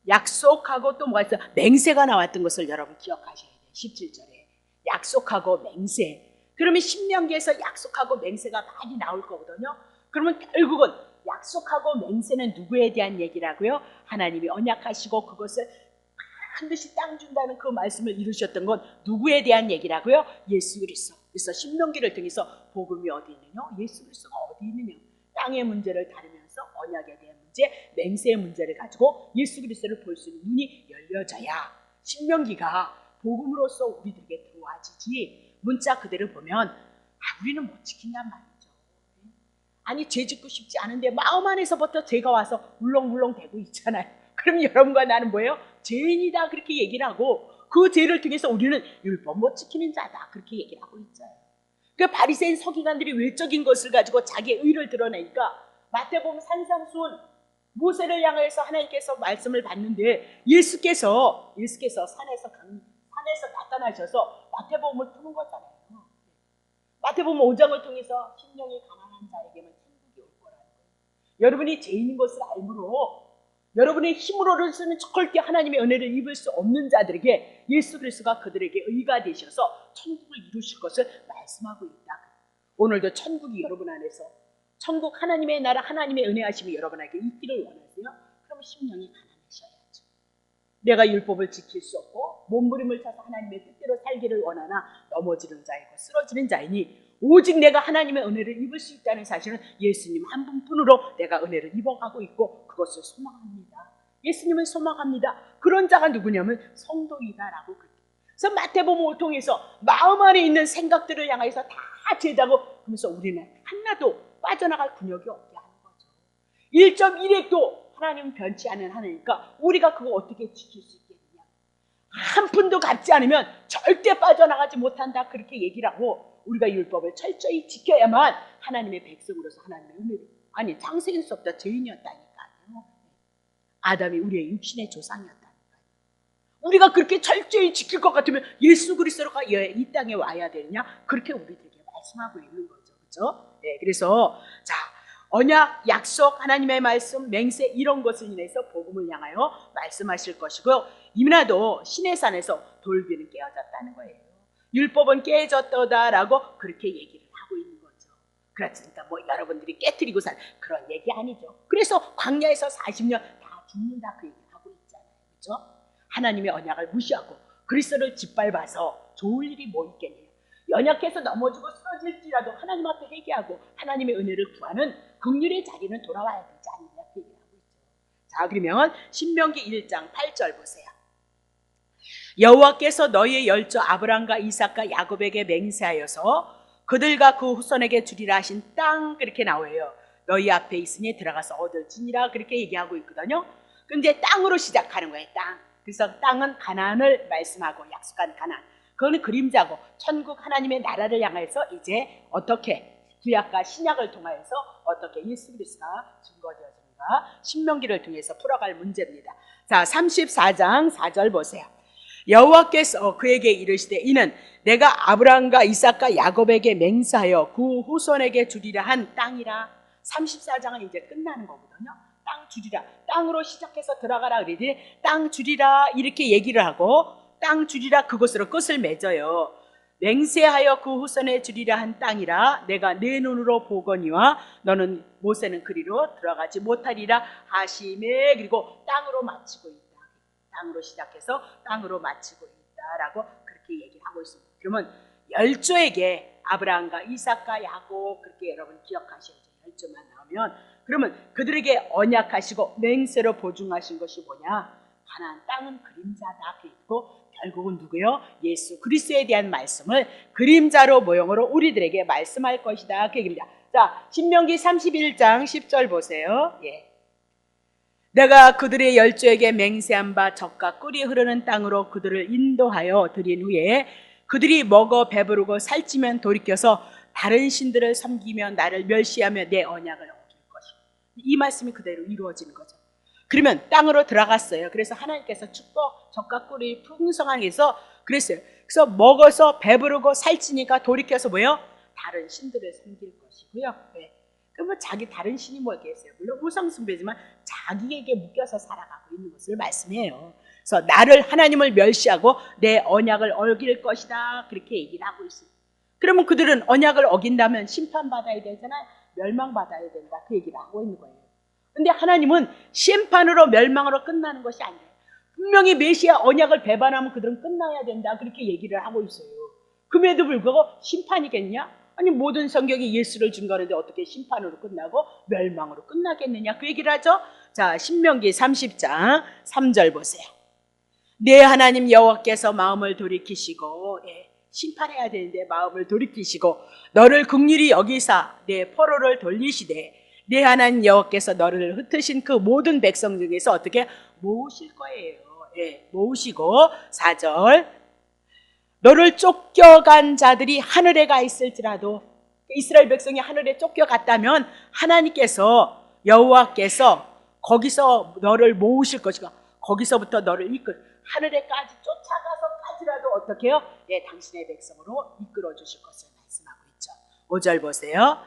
약속하고 또 뭐가 있어요? 맹세가 나왔던 것을 여러분 기억하셔야 돼요. 17절에 약속하고 맹세. 그러면 신명기에서 약속하고 맹세가 많이 나올 거거든요. 그러면 결국은 약속하고 맹세는 누구에 대한 얘기라고요? 하나님이 언약하시고 그것을 반드시 땅 준다는 그 말씀을 이루셨던 건 누구에 대한 얘기라고요? 예수 그리스도. 그래서 신명기를 통해서 복음이 어디 있느냐? 예수 그리스도가 어디 있느냐? 땅의 문제를 다루면서 언약에 대한 문제, 맹세의 문제를 가지고 예수 그리스도를 볼 수 있는 눈이 열려져야 신명기가 복음으로서 우리들에게 들어와지지 문자 그대로 보면 우리는 못 지킨단 말이죠. 아니 죄 짓고 싶지 않은데 마음 안에서부터 죄가 와서 울렁울렁 대고 있잖아요. 그럼 여러분과 나는 뭐예요? 죄인이다 그렇게 얘기를 하고 그 죄를 통해서 우리는 율법 못 지키는 자다 그렇게 얘기를 하고 있잖아요. 그 바리새인 서기관들이 외적인 것을 가지고 자기의 의를 드러내니까 마태복음 산상수훈 모세를 향해서 하나님께서 말씀을 받는데 예수께서 산에서 나타나셔서 마태복음을 푸는 거잖아요. 마태복음 5장을 통해서 심령이 가난한 자에게는 천국이 올 거라는 거예요. 여러분이 죄인인 것을 알므로 여러분의 힘으로는 절대 하나님의 은혜를 입을 수 없는 자들에게 예수 그리스도가 그들에게 의가 되셔서 천국을 이루실 것을 말씀하고 있다. 오늘도 천국이 여러분 안에서 천국 하나님의 나라 하나님의 은혜하심이 여러분에게 있기를 원하세요? 그럼 심령이 가난하셔야죠. 내가 율법을 지킬 수 없고 몸부림을 쳐서 하나님의 뜻대로 살기를 원하나 넘어지는 자이고 쓰러지는 자이니 오직 내가 하나님의 은혜를 입을 수 있다는 사실은 예수님 한 분뿐으로 내가 은혜를 입어가고 있고 그것을 소망합니다. 예수님을 소망합니다. 그런 자가 누구냐면 성도이다라고 그래서 마태복음을 통해서 마음 안에 있는 생각들을 향해서 다 죄다고 그러면서 우리는 하나도 빠져나갈 근육이 없게 하는 거죠. 1.1핵도 하나님은 변치 않은 하나니까 우리가 그거 어떻게 지킬 수 있겠느냐. 한 푼도 갚지 않으면 절대 빠져나가지 못한다 그렇게 얘기를 하고 우리가 율법을 철저히 지켜야만 하나님의 백성으로서 하나님의 은혜를, 아니 창세기에서부터 죄인이었다니까요. 아담이 우리의 육신의 조상이었다니까요. 우리가 그렇게 철저히 지킬 것 같으면 예수 그리스도가 이 땅에 와야 되느냐? 그렇게 우리들에게 말씀하고 있는 거죠. 그렇죠? 네, 그래서 자, 언약, 약속, 하나님의 말씀, 맹세 이런 것을 인해서 복음을 향하여 말씀하실 것이고요. 이민아도 신의 산에서 돌기는 깨어졌다는 거예요. 율법은 깨졌다라고 그렇게 얘기를 하고 있는 거죠. 그렇습니까? 뭐 여러분들이 깨트리고 산 그런 얘기 아니죠. 그래서 광야에서 40년 다 죽는다 그 얘기를 하고 있잖아요. 그렇죠? 하나님의 언약을 무시하고 그리스도를 짓밟아서 좋을 일이 뭐 있겠네요. 연약해서 넘어지고 쓰러질지라도 하나님 앞에 회개하고 하나님의 은혜를 구하는 긍휼의 자리는 돌아와야 되지 않느냐 그 얘기를 하고 있죠. 자, 그러면 신명기 1장 8절 보세요. 여호와께서 너희의 열조 아브람과 이삭과 야곱에게 맹세하여서 그들과 그 후손에게 주리라 하신 땅, 그렇게 나와요. 너희 앞에 있으니 들어가서 얻을지니라 그렇게 얘기하고 있거든요. 근데 땅으로 시작하는 거예요. 땅. 그래서 땅은 가나안을 말씀하고 약속한 가나안. 그거는 그림자고 천국 하나님의 나라를 향해서 이제 어떻게 구약과 신약을 통하여서 어떻게 예수 그리스도가 증거되어지는가 신명기를 통해서 풀어갈 문제입니다. 자, 34장 4절 보세요. 여호와께서 그에게 이르시되 이는 내가 아브라함과 이삭과 야곱에게 맹세하여 그 후손에게 주리라 한 땅이라. 34장은 이제 끝나는 거거든요. 땅 주리라. 땅으로 시작해서 들어가라 그러더니 땅 주리라 이렇게 얘기를 하고 땅 주리라 그것으로 끝을 맺어요. 맹세하여 그 후손에 주리라 한 땅이라 내가 내 눈으로 보거니와 너는 모세는 그리로 들어가지 못하리라 하시매. 그리고 땅으로 마치고 있다. 땅으로 시작해서 땅으로 마치고 있다라고 그렇게 얘기를 하고 있습니다. 그러면 열조에게 아브라함과 이삭과 야곱 그렇게 여러분 기억하셔야죠. 열조만 나오면 그러면 그들에게 언약하시고 맹세로 보증하신 것이 뭐냐? 가나안 땅은 그림자다 그랬고 결국은 누구요? 예수 그리스도에 대한 말씀을 그림자로 모형으로 우리들에게 말씀할 것이다 그 얘기입니다. 자, 신명기 31장 10절 보세요. 예. 내가 그들의 열조에게 맹세한 바 젖과 꿀이 흐르는 땅으로 그들을 인도하여 드린 후에 그들이 먹어 배부르고 살찌면 돌이켜서 다른 신들을 섬기며 나를 멸시하며 내 언약을 어길 것이다. 이 말씀이 그대로 이루어지는 거죠. 그러면 땅으로 들어갔어요. 그래서 하나님께서 축복, 젖과 꿀이 풍성하게 해서 그랬어요. 그래서 먹어서 배부르고 살찌니까 돌이켜서 뭐예요? 다른 신들을 섬길 것이고요. 네. 그러면 자기 다른 신이 뭐겠어요? 물론 우상숭배지만 자기에게 묶여서 살아가고 있는 것을 말씀해요. 그래서 나를 하나님을 멸시하고 내 언약을 어길 것이다 그렇게 얘기를 하고 있습니다. 그러면 그들은 언약을 어긴다면 심판받아야 되잖아요. 멸망받아야 된다 그 얘기를 하고 있는 거예요. 근데 하나님은 심판으로 멸망으로 끝나는 것이 아니에요. 분명히 메시아 언약을 배반하면 그들은 끝나야 된다 그렇게 얘기를 하고 있어요. 그럼에도 불구하고 심판이겠냐? 아니 모든 성경이 예수를 증거하는데 어떻게 심판으로 끝나고 멸망으로 끝나겠느냐 그 얘기를 하죠. 자, 신명기 30장 3절 보세요. 내 하나님 여호와께서 마음을 돌이키시고 심판해야 되는데 마음을 돌이키시고 너를 긍휼히 여기사 내 포로를 돌리시되 내 하나님 여호와께서 너를 흩으신 그 모든 백성 중에서 어떻게 모으실 거예요. 모으시고 4절 너를 쫓겨간 자들이 하늘에 가 있을지라도 이스라엘 백성이 하늘에 쫓겨갔다면 하나님께서 여호와께서 거기서 너를 모으실 것이고 거기서부터 너를 하늘에까지 쫓아가서까지라도 어떻게 해요? 당신의 백성으로 이끌어 주실 것을 말씀하고 있죠. 5절 보세요.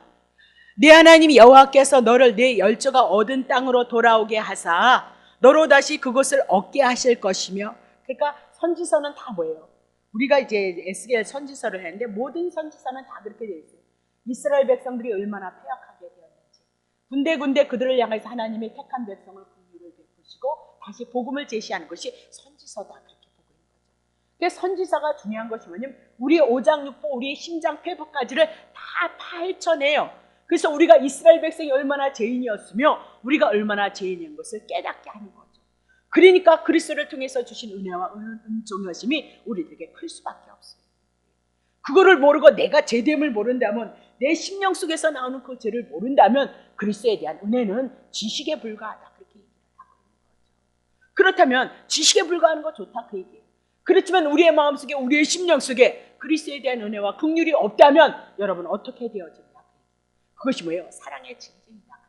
내 하나님 여호와께서 너를 내 열조가 얻은 땅으로 돌아오게 하사 너로 다시 그곳을 얻게 하실 것이며. 그러니까 선지서는 다 뭐예요? 우리가 이제 에스겔 선지서를 했는데 모든 선지서는 다 그렇게 되어 있어요. 이스라엘 백성들이 얼마나 폐역하게 되었는지 군데군데 그들을 향해서 하나님의 택한 백성을 긍휼을 베푸시고 다시 복음을 제시하는 것이 선지서다 그렇게 보고 있는 거죠. 그래서 선지서가 중요한 것이 뭐냐면 우리의 오장육부 우리의 심장 폐부까지를 다 파헤쳐내요. 그래서 우리가 이스라엘 백성이 얼마나 죄인이었으며 우리가 얼마나 죄인인 것을 깨닫게 하는 거죠. 그러니까 그리스도를 통해서 주신 은혜와 은총하심이 우리들에게 클 수밖에 없어요. 그거를 모르고 내가 죄됨을 모른다면 내 심령 속에서 나오는 그 죄를 모른다면 그리스도에 대한 은혜는 지식에 불과하다 그렇게 얘기를 하고 있는 거죠. 그렇다면 지식에 불과한 거 좋다 그 얘기예요. 그렇지만 우리의 마음속에 우리의 심령 속에 그리스도에 대한 은혜와 긍휼이 없다면 여러분 어떻게 되어집니까? 그것이 뭐예요? 사랑의 증증이다.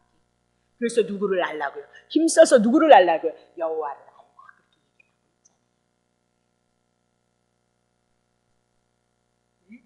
그래서 누구를 알라고요? 힘써서 누구를 알라고요? 여호와를 알라. 그렇게 얘기하고 있잖아요.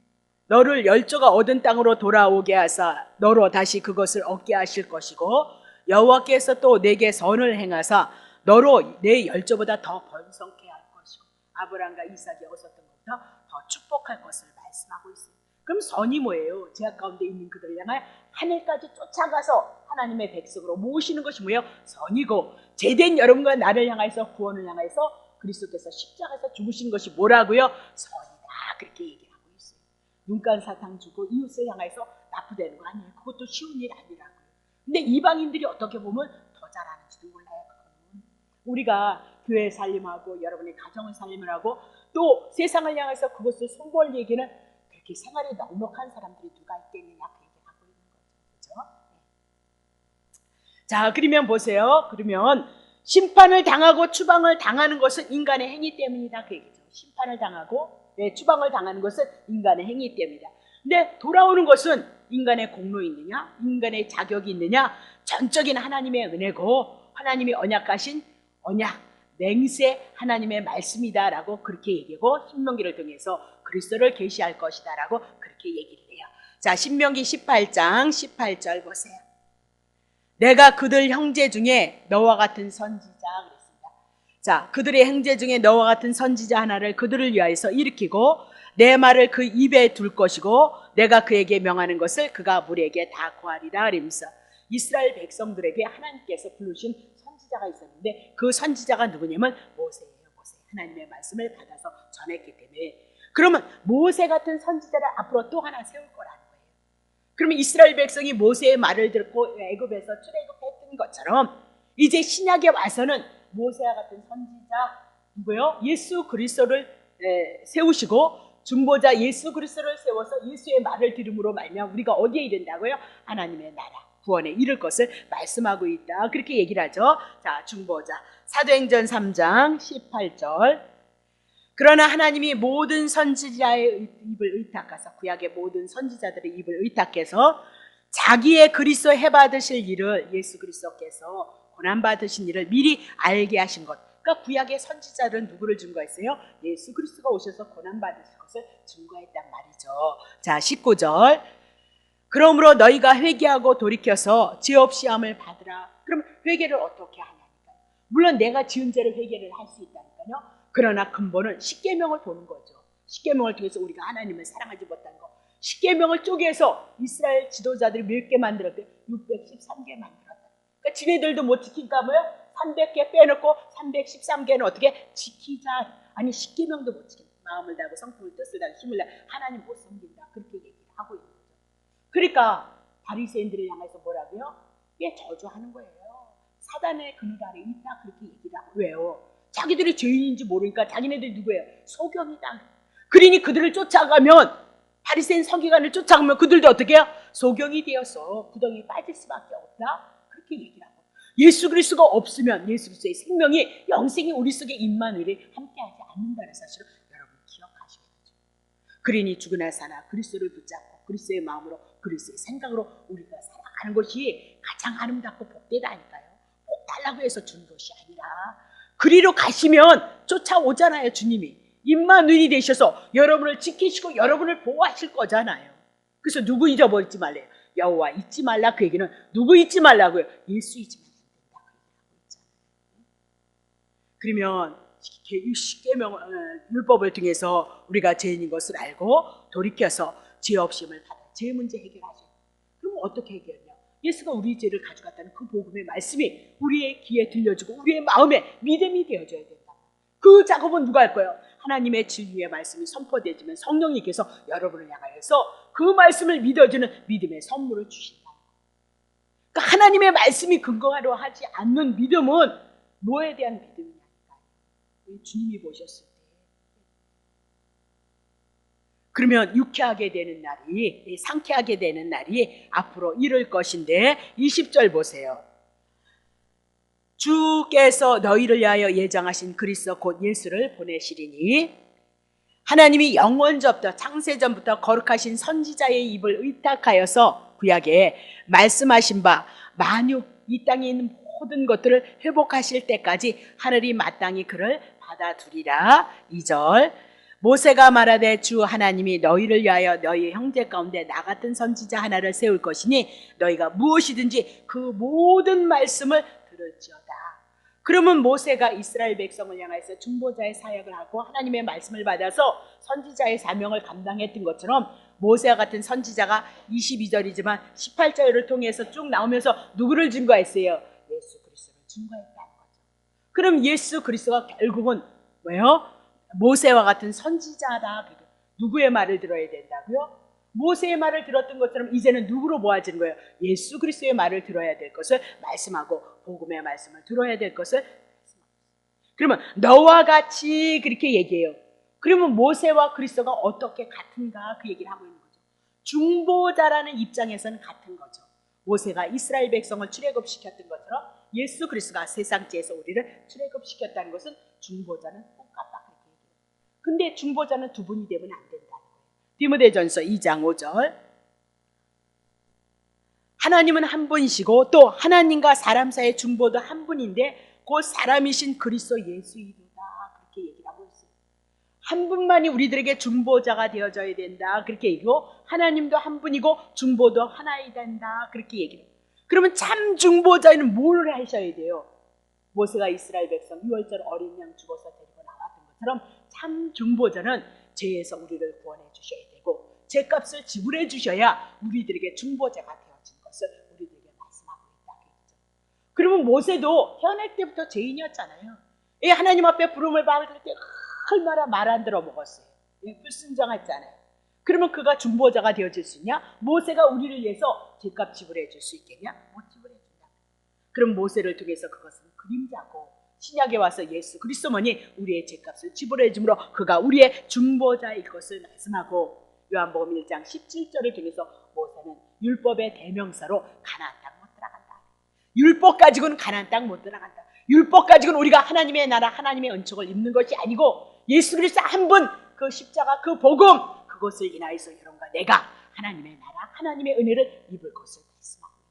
너를 열조가 얻은 땅으로 돌아오게 하사 너로 다시 그것을 얻게 하실 것이고 여호와께서 또 내게 선을 행하사 너로 내 열조보다 더 번성케 할 것이고 아브라함과 이삭이 얻었던 것보다 더 축복할 것을 말씀하고 있습니다. 그럼 선이 뭐예요? 제약 가운데 있는 그들을 향하여 하늘까지 쫓아가서 하나님의 백성으로 모으시는 것이 뭐예요? 선이고 제된 여러분과 나를 향해서 구원을 향해서 그리스도께서 십자가에서 죽으신 것이 뭐라고요? 선이다. 그렇게 얘기하고 있어요. 눈간 사탕 주고 이웃을 향해서 나쁘다는 거 아니에요. 그것도 쉬운 일 아니라고요. 근데 이방인들이 어떻게 보면 더 잘하는지도 몰라요. 그거는. 우리가 교회 살림하고 여러분의 가정을 살림을 하고 또 세상을 향해서 그것을 손볼 얘기는 그렇게 생활이 넉넉한 사람들이 누가 있겠느냐 그 얘기를 하고 있는 거죠. 그렇죠? 자, 그러면 보세요. 그러면 심판을 당하고 추방을 당하는 것은 인간의 행위 때문이다 그 얘기죠. 심판을 당하고 추방을 당하는 것은 인간의 행위 때문이다. 근데 돌아오는 것은 인간의 공로 있느냐? 인간의 자격이 있느냐? 전적인 하나님의 은혜고 하나님이 언약하신 언약, 맹세 하나님의 말씀이다라고 그렇게 얘기하고 신명기를 통해서 그리스도를 계시할 것이다라고 그렇게 얘기를 해요. 자, 신명기 18장 18절 보세요. 내가 그들 형제 중에 너와 같은 선지자 그랬습니다. 자, 그들의 형제 중에 너와 같은 선지자 하나를 그들을 위하여서 일으키고 내 말을 그 입에 둘 것이고 내가 그에게 명하는 것을 그가 무리에게 다 고하리라 그러면서 이스라엘 백성들에게 하나님께서 부르신 선지자가 있었는데 그 선지자가 누구냐면 모세예요. 모세. 하나님의 말씀을 받아서 전했기 때문에 그러면 모세 같은 선지자를 앞으로 또 하나 세울 거라는 거예요. 그러면 이스라엘 백성이 모세의 말을 듣고 애굽에서 출애굽했던 것처럼 이제 신약에 와서는 모세와 같은 선지자 누구요? 예수 그리스도를 세우시고 중보자 예수 그리스도를 세워서 예수의 말을 들음으로 말미암아 우리가 어디에 이른다고요? 하나님의 나라 구원에 이를 것을 말씀하고 있다. 그렇게 얘기를 하죠. 자, 중보자 사도행전 3장 18절 그러나 하나님이 모든 선지자의 입을 의탁해서 구약의 모든 선지자들의 입을 의탁해서 자기의 그리스도 해받으실 일을 예수 그리스도께서 고난받으신 일을 미리 알게 하신 것. 그러니까 구약의 선지자들은 누구를 증거했어요? 예수 그리스도가 오셔서 고난받으실 것을 증거했단 말이죠. 자, 19절 그러므로 너희가 회개하고 돌이켜서 죄 없이 함을 받으라. 그럼 회개를 어떻게 하냐니까요. 물론 내가 지은 죄를 회개를 할 수 있다니까요. 그러나 근본은 십계명을 보는 거죠. 십계명을 통해서 우리가 하나님을 사랑하지 못한 거. 십계명을 쪼개서 이스라엘 지도자들이 몇 개 만들었대요? 613개 만들었다. 그러니까 지네들도 못 지킬까 뭐요? 300개 빼놓고 313개는 어떻게 지키자. 아니 십계명도 못 지킨다. 마음을 다하고 성품을 뜻을 다하고 힘을 다하고 하나님 못 섬긴다. 그렇게 얘기를 하고 있는 거죠. 그러니까 바리새인들을 향해서 뭐라고요? 이게 저주하는 거예요. 사단의 그늘 아래 있다 그렇게 얘기를 하고. 왜요? 자기들이 죄인인지 모르니까 자기네들이 누구예요? 소경이다. 그러니 그들을 쫓아가면 바리새인 서기관을 쫓아가면 그들도 어떻게 해요? 소경이 되어서 구덩이에 빠질 수밖에 없다. 그렇게 얘기를 하고 예수 그리스도가 없으면 예수 그리스도의 생명이 영생이 우리 속에 임마누엘이 함께하지 않는다는 사실을 여러분 기억하셔야 되죠. 그러니 죽으나 사나 그리스도를 붙잡고 그리스도의 마음으로 그리스도의 생각으로 우리가 살아가는 것이 가장 아름답고 복되다니까요. 꼭 달라고 해서 주는 것이 아니라 그리로 가시면 쫓아오잖아요. 주님이 임마누엘이 되셔서 여러분을 지키시고 여러분을 보호하실 거잖아요. 그래서 누구 잊어버리지 말래요. 여호와 잊지 말라. 그 얘기는 누구 잊지 말라고요? 예수 잊지 말라. 그러면 십계명 율법을 통해서 우리가 죄인인 것을 알고 돌이켜서 죄 없음을 받아 죄 문제 해결하죠. 그럼 어떻게 해결해요? 예수가 우리 죄를 가져갔다는 그 복음의 말씀이 우리의 귀에 들려주고 우리의 마음에 믿음이 되어져야 된다. 그 작업은 누가 할 거예요? 하나님의 진리의 말씀이 선포되지면 성령님께서 여러분을 향하여서 그 말씀을 믿어주는 믿음의 선물을 주신다. 그러니까 하나님의 말씀이 근거하려 하지 않는 믿음은 뭐에 대한 믿음이냐니까요. 주님이 보셨을 때. 그러면 유쾌하게 되는 날이, 상쾌하게 되는 날이 앞으로 이를 것인데 20절 보세요. 주께서 너희를 위하여 예정하신 그리스도 곧 예수를 보내시리니 하나님이 영원전부터 창세전부터 거룩하신 선지자의 입을 의탁하여서 구약에 말씀하신 바 만유 이 땅에 있는 모든 것들을 회복하실 때까지 하늘이 마땅히 그를 받아두리라. 2절 모세가 말하되 주 하나님이 너희를 위하여 너희 형제 가운데 나 같은 선지자 하나를 세울 것이니 너희가 무엇이든지 그 모든 말씀을 들을지어다. 그러면 모세가 이스라엘 백성을 향해서 중보자의 사역을 하고 하나님의 말씀을 받아서 선지자의 사명을 감당했던 것처럼 모세와 같은 선지자가 22절이지만 18절을 통해서 쭉 나오면서 누구를 증거했어요? 예수 그리스도를 증거했다는 거죠. 그럼 예수 그리스도가 결국은 뭐예요? 모세와 같은 선지자다. 누구의 말을 들어야 된다고요? 모세의 말을 들었던 것처럼 이제는 누구로 모아지는 거예요? 예수 그리스도의 말을 들어야 될 것을 말씀하고 복음의 말씀을 들어야 될 것을 말씀하고. 그러면 너와 같이 그렇게 얘기해요. 그러면 모세와 그리스도가 어떻게 같은가 그 얘기를 하고 있는 거죠. 중보자라는 입장에서는 같은 거죠. 모세가 이스라엘 백성을 출애굽시켰던 것처럼 예수 그리스도가 세상지에서 우리를 출애굽시켰다는 것은 중보자는 똑같다 그렇게 얘기해요. 근데 중보자는 두 분이 되면 안 된다는 거예요. 디모데전서 2장 5절 하나님은 한 분이시고 또 하나님과 사람 사이의 중보도 한 분인데 그 사람이신 그리스도 예수이로다 그렇게 얘기를 하고 있어요. 한 분만이 우리들에게 중보자가 되어져야 된다 그렇게 얘기하고 하나님도 한 분이고 중보도 하나이 된다 그렇게 얘기해요. 그러면 참 중보자는 뭘 하셔야 돼요? 모세가 이스라엘 백성 6월절 어린 양 죽어서 데리고 나왔던 것처럼 참 중보자는 죄에서 우리를 구원해 주셔야 되고 죄값을 지불해 주셔야 우리들에게 중보자가 되어진 것을 우리들에게 말씀하고 있다. 그러면 모세도 태어날 때부터 죄인이었잖아요. 하나님 앞에 부름을 받을 때 얼마나 말 안 들어 먹었어요. 불순종했잖아요. 그러면 그가 중보자가 되어질 수 있냐? 모세가 우리를 위해서 죄값 지불해 줄 수 있겠냐? 못 지불해 준다. 그럼 모세를 통해서 그것은 그림자고 신약에 와서 예수 그리스도만이 우리의 죄값을 지불해 주므로 그가 우리의 중보자일 것을 말씀하고 요한복음 1장 17절을 통해서 모세는 율법의 대명사로 가나안 땅 못 들어간다. 율법 가지고는 가나안 땅 못 들어간다. 율법 가지고는 우리가 하나님의 나라 하나님의 은총을 입는 것이 아니고 예수 그리스도 한 분 그 십자가 그 복음 그것을 인하여서 여러분과 내가 하나님의 나라 하나님의 은혜를 입을 것을 말씀하고 있다.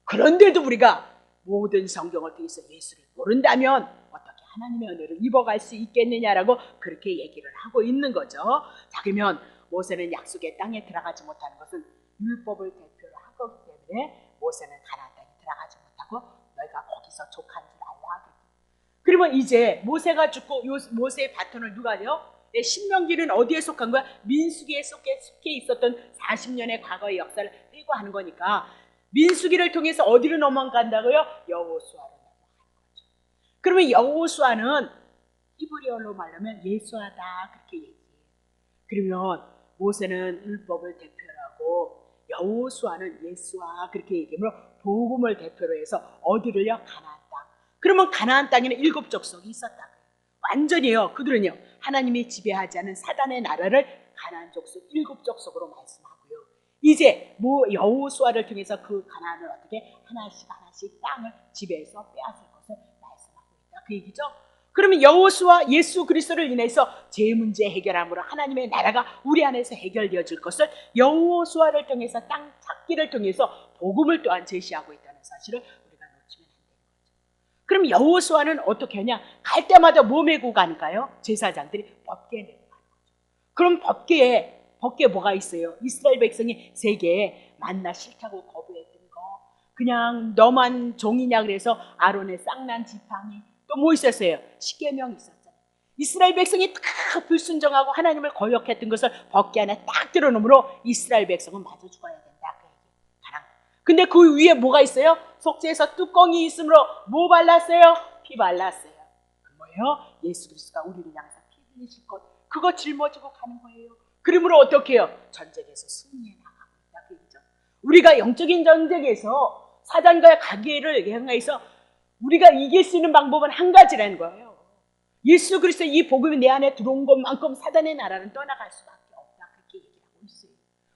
그런데도 우리가 모든 성경을 통해서 예수를 모른다면 어떻게 하나님의 은혜를 입어갈 수 있겠느냐라고 그렇게 얘기를 하고 있는 거죠. 자, 그러면 모세는 약속의 땅에 들어가지 못하는 것은 율법을 대표로 한 거기 때문에 모세는 가나안 땅에 들어가지 못하고 너희가 거기서 족한 줄 알라. 그러면 이제 모세가 죽고 모세의 바톤을 누가 해요? 신명기는 어디에 속한 거야? 민수기에 속해 있었던 40년의 과거의 역사를 회고하는 거니까 민수기를 통해서 어디로 넘어간다고요? 여호수아로 넘어가는 거죠. 그러면 여호수아는 히브리어로 말하면 예수하다 그렇게 얘기해요. 그러면 모세는 율법을 대표로 하고 여호수아는 예수와 그렇게 얘기하므로 복음을 대표로 해서 어디를요? 가나안 땅. 그러면 가나안 땅에는 7 족속이 있었다. 완전히요. 그들은요. 하나님이 지배하지 않은 사단의 나라를 가나안 족속 7 족속으로 말씀하고요. 이제 여호수아를 통해서 그 가나안을 어떻게 하나씩 땅을 지배해서 빼앗을 것을 말씀하고 있다. 그 얘기죠. 그러면 여호수아 예수 그리스도를 인해서 죄 문제 해결함으로 하나님의 나라가 우리 안에서 해결되어질 것을 여호수아를 통해서 땅 찾기를 통해서 복음을 또한 제시하고 있다는 사실을 우리가 놓치면 안 되는 거죠. 그럼 여호수아는 어떻게 하냐? 갈 때마다 뭐 메고 가는가요? 제사장들이 법궤 메고 가는 거죠. 그럼 법궤에 뭐가 있어요? 이스라엘 백성이 세계에 만나 싫다고 거부했던 거, 그냥 너만 종이냐 그래서 아론의 쌍난 지팡이, 또 뭐 있었어요? 십계명 있었잖아요. 이스라엘 백성이 다 불순종하고 하나님을 거역했던 것을 법궤 안에 딱 들어놓으므로 이스라엘 백성은 마저 죽어야 된다. 근데 그 위에 뭐가 있어요? 속죄에서 뚜껑이 있으므로 뭐 발랐어요? 피 발랐어요. 그 뭐예요? 예수 그리스도가 우리를 향해서 피 흘리실 것, 그거 짊어지고 가는 거예요. 그러므로 어떻게 해요? 전쟁에서 승리해 나가고 있다. 그 얘기죠. 우리가 영적인 전쟁에서 사단과의 관계를 향해서 우리가 이길 수 있는 방법은 한 가지라는 거예요. 예수 그리스도 이 복음이 내 안에 들어온 것만큼 사단의 나라는 떠나갈 수밖에 없다. 그렇게 얘기하고 있어요.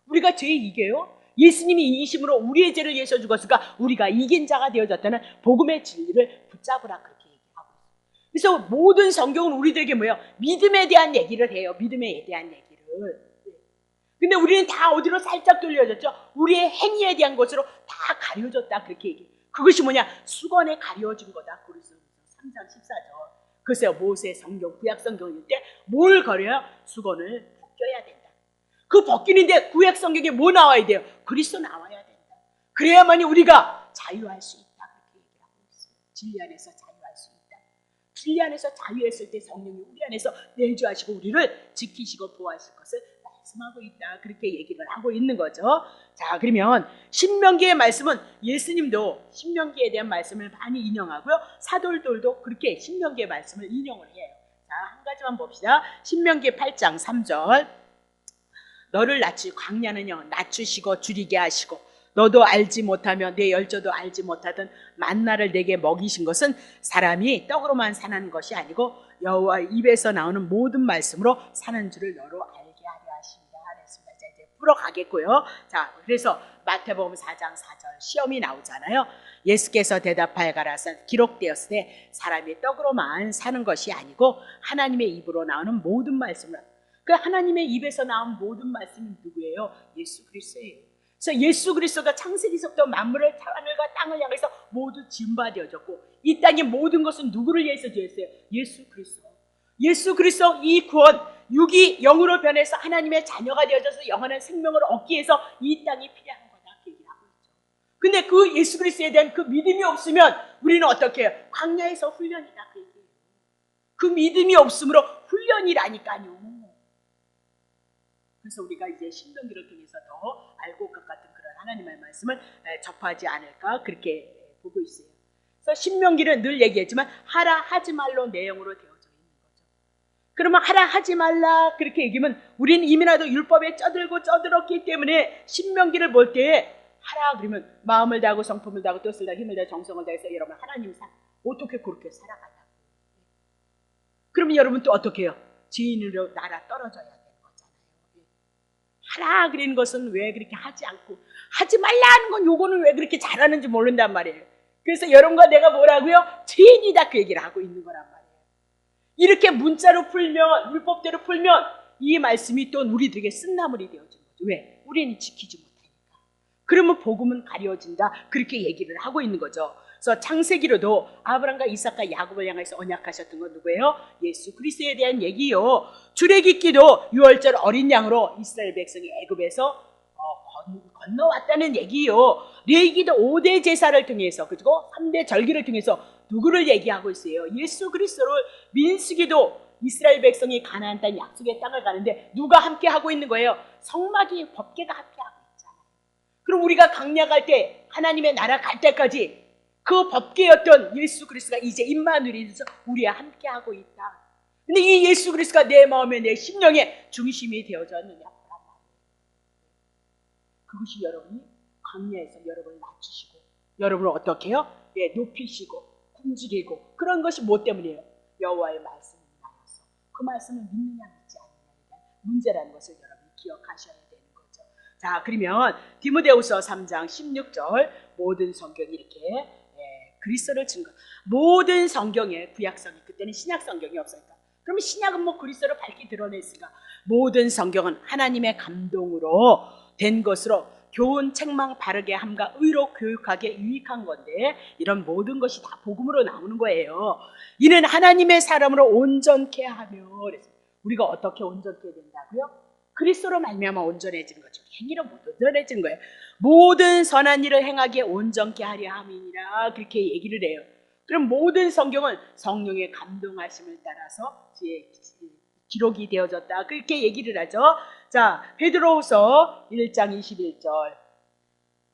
우리가 죄 이겨요? 예수님이 이기심으로 우리의 죄를 예서 죽었으니까 우리가 이긴 자가 되어졌다는 복음의 진리를 붙잡으라 그렇게 얘기하고 있어요. 그래서 모든 성경은 우리들에게 뭐예요? 믿음에 대한 얘기를 해요. 믿음에 대한 얘기를. 근데 우리는 다 어디로 살짝 돌려졌죠? 우리의 행위에 대한 것으로 다 가려졌다 그렇게 얘기해요. 그것이 뭐냐? 수건에 가려진 거다. 고린도서 3장 14절. 글쎄요, 모세 성경, 구약 성경일 때 뭘 가려요? 수건을 벗겨야 된다. 그 벗기는데 구약 성경에 뭐 나와야 돼요? 그리스도 나와야 된다. 그래야만이 우리가 자유할 수 있다. 그렇게 얘기하고 있어요. 진리 안에서 자유할 수 있다. 진리 안에서 자유했을 때 성령이 우리 안에서 내주하시고 우리를 지키시고 보호하실 것을 말씀하고 있다. 그렇게 얘기를 하고 있는 거죠. 자, 그러면 신명기의 말씀은 예수님도 신명기에 대한 말씀을 많이 인용하고요. 사도들도 그렇게 신명기의 말씀을 인용을 해요. 자, 한 가지만 봅시다. 신명기 8장 3절. 너를 광야는요 낮추시고 줄이게 하시고 너도 알지 못하며 내 열조도 알지 못하던 만나를 내게 먹이신 것은 사람이 떡으로만 사는 것이 아니고 여호와 입에서 나오는 모든 말씀으로 사는 줄을 너로 알게 하려 하십니다. 그랬습니다. 자, 이제 풀어가겠고요. 자, 그래서 마태복음 4장 4절 시험이 나오잖아요. 예수께서 대답하여 가라사 기록되었을 때 사람이 떡으로만 사는 것이 아니고 하나님의 입으로 나오는 모든 말씀으로. 그 하나님의 입에서 나온 모든 말씀이 누구예요? 예수 그리스도예요. 그래서 예수 그리스도가 창세기서부터 만물을 하늘과 땅을 향해서 모두 지은 바 되어졌고 이 땅의 모든 것은 누구를 위해서 되었어요? 예수 그리스도. 예수 그리스도 이 구원 육이 영으로 변해서 하나님의 자녀가 되어져서 영원한 생명을 얻기 위해서 이 땅이 필요한 거다 그 얘기를 하고 있죠. 근데 그 예수 그리스도에 대한 그 믿음이 없으면 우리는 어떻게 해요? 광야에서 훈련이다 그 얘기예요. 그 믿음이 없으므로 훈련이라니까요. 그래서 우리가 이제 신명기를 통해서 더 알고 것 같은 그런 하나님의 말씀을 접하지 않을까 그렇게 보고 있어요. 그래서 신명기는 늘 얘기했지만 하라 하지 말로 내용으로 되어져 있는 거죠. 그러면 하라 하지 말라 그렇게 얘기하면 우리는 이미라도 율법에 쩌들었기 때문에 신명기를 볼 때 하라 그러면 마음을 다하고 성품을 다하고 뜻을 다하고 힘을 다하고 정성을 다해서 여러분 하나님 어떻게 그렇게 살아가냐고. 그러면 여러분 또 어떻게 해요? 지인으로 나라 떨어져야 돼요. 하라 그런 것은 왜 그렇게 하지 않고 하지 말라 하는 건 요거는 왜 그렇게 잘하는지 모른단 말이에요. 그래서 여러분과 내가 뭐라고요? 죄인이다 그 얘기를 하고 있는 거란 말이에요. 이렇게 문자로 풀면 율법대로 풀면 이 말씀이 또 우리들에게 쓴나물이 되어지는 거죠. 왜? 우리는 지키지 못하니까. 그러면 복음은 가려진다 그렇게 얘기를 하고 있는 거죠. 그래서 창세기로도 아브람과 이삭과 야곱을 향해서 언약하셨던 건 누구예요? 예수 그리스도에 대한 얘기요. 출애굽기도 유월절 어린 양으로 이스라엘 백성이 애굽에서 건너왔다는 얘기요. 레위기도 5대 제사를 통해서 그리고 3대 절기를 통해서 누구를 얘기하고 있어요? 예수 그리스도를. 민수기도 이스라엘 백성이 가나안 땅 약속의 땅을 가는데 누가 함께 하고 있는 거예요? 성막이 법궤가 함께 하고 있잖아요. 그럼 우리가 강야 갈 때 하나님의 나라 갈 때까지 그 법궤였던 예수 그리스도가 이제 임마누엘이 돼서 우리와 함께하고 있다. 근데 이 예수 그리스도가 내 마음에 내 심령에 중심이 되어졌느냐. 그것이 여러분이 광야에서 여러분을 낮추시고 여러분을 어떻게 해요? 예, 높이시고 굶주리고 그런 것이 뭐 때문이에요? 여호와의 말씀이 나와서 그 말씀을 믿느냐 믿지 않느냐에 문제라는 것을 여러분이 기억하셔야 되는 거죠. 자, 그러면 디모데후서 3장 16절 모든 성경이 이렇게 그리스도를 증거. 모든 성경에 구약성이 그때는 신약 성경이 없었다. 그러면 신약은 뭐 그리스도를 밝히 드러냈으니까 모든 성경은 하나님의 감동으로 된 것으로 교훈, 책망, 바르게 함과 의로 교육하게 유익한 건데 이런 모든 것이 다 복음으로 나오는 거예요. 이는 하나님의 사람으로 온전케 하며 그래서 우리가 어떻게 온전케 된다고요? 그리스도로 말미암아 온전해지는 거죠. 행위로 못 온전해지는 거예요. 모든 선한 일을 행하기에 온전케 하려 함이니라 그렇게 얘기를 해요. 그럼 모든 성경은 성령의 감동하심을 따라서 기록이 되어졌다 그렇게 얘기를 하죠. 자, 베드로후서 1장 21절.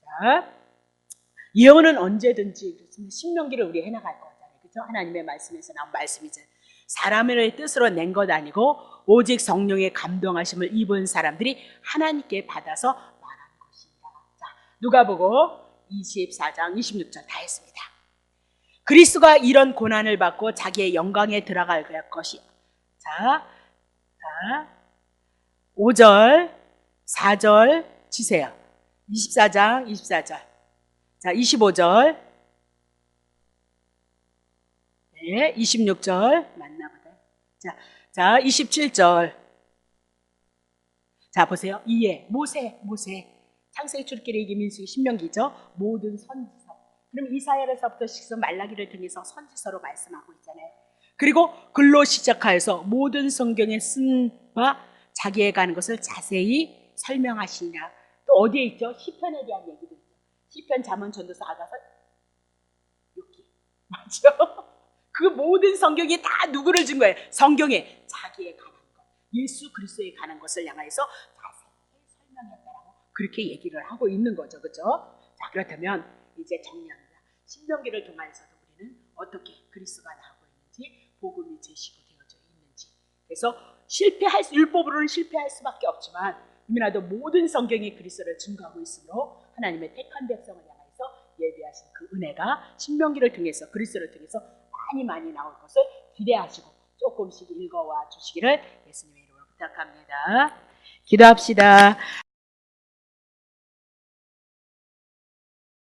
자, 예언은 언제든지 그렇습니다. 신명기를 우리 해나갈 거잖아요. 그렇죠? 하나님의 말씀에서 나온 말씀이죠. 사람의 뜻으로 낸 것 아니고 오직 성령의 감동하심을 입은 사람들이 하나님께 받아서 말한 것이다. 자, 누가복음 24장 26절 다 했습니다. 그리스도가 이런 고난을 받고 자기의 영광에 들어갈 것이. 자, 5절, 4절 치세요. 24장 24절. 자, 25절. 네. 네, 26절 맞나보다. 자, 27절. 자, 보세요. 이에 모세. 창세기, 출애굽기, 민수기, 신명기죠. 모든 선지서. 그럼 이사야에서부터 시작 말라기를 통해서 선지서로 말씀하고 있잖아요. 그리고 글로 시작하여서 모든 성경에 쓴 바 자기에 가는 것을 자세히 설명하시니라. 또 어디에 있죠? 시편에 대한 얘기도 있죠. 시편, 잠언, 전도서, 아가서, 욥기. 맞죠? 그 모든 성경이 다 누구를 준 거예요? 성경에 자기에 관한 것, 예수 그리스도에 관한 것을 향해서 자세히 설명했다라고 그렇게 얘기를 하고 있는 거죠. 그렇죠? 자, 그렇다면 이제 정리합니다. 신명기를 통해서도 우리는 어떻게 그리스도가 나오고 있는지, 복음이 제시고 되어져 있는지. 그래서 율법으로는 실패할 수밖에 없지만 이미나도 모든 성경이 그리스도를 증거하고 있으므로 하나님의 택한 백성을 향해서 예비하신 그 은혜가 신명기를 통해서, 그리스도를 통해서 많이 나올 것을 기대하시고 조금씩 읽어와 주시기를 예수님의 이름으로 부탁합니다. 기도합시다.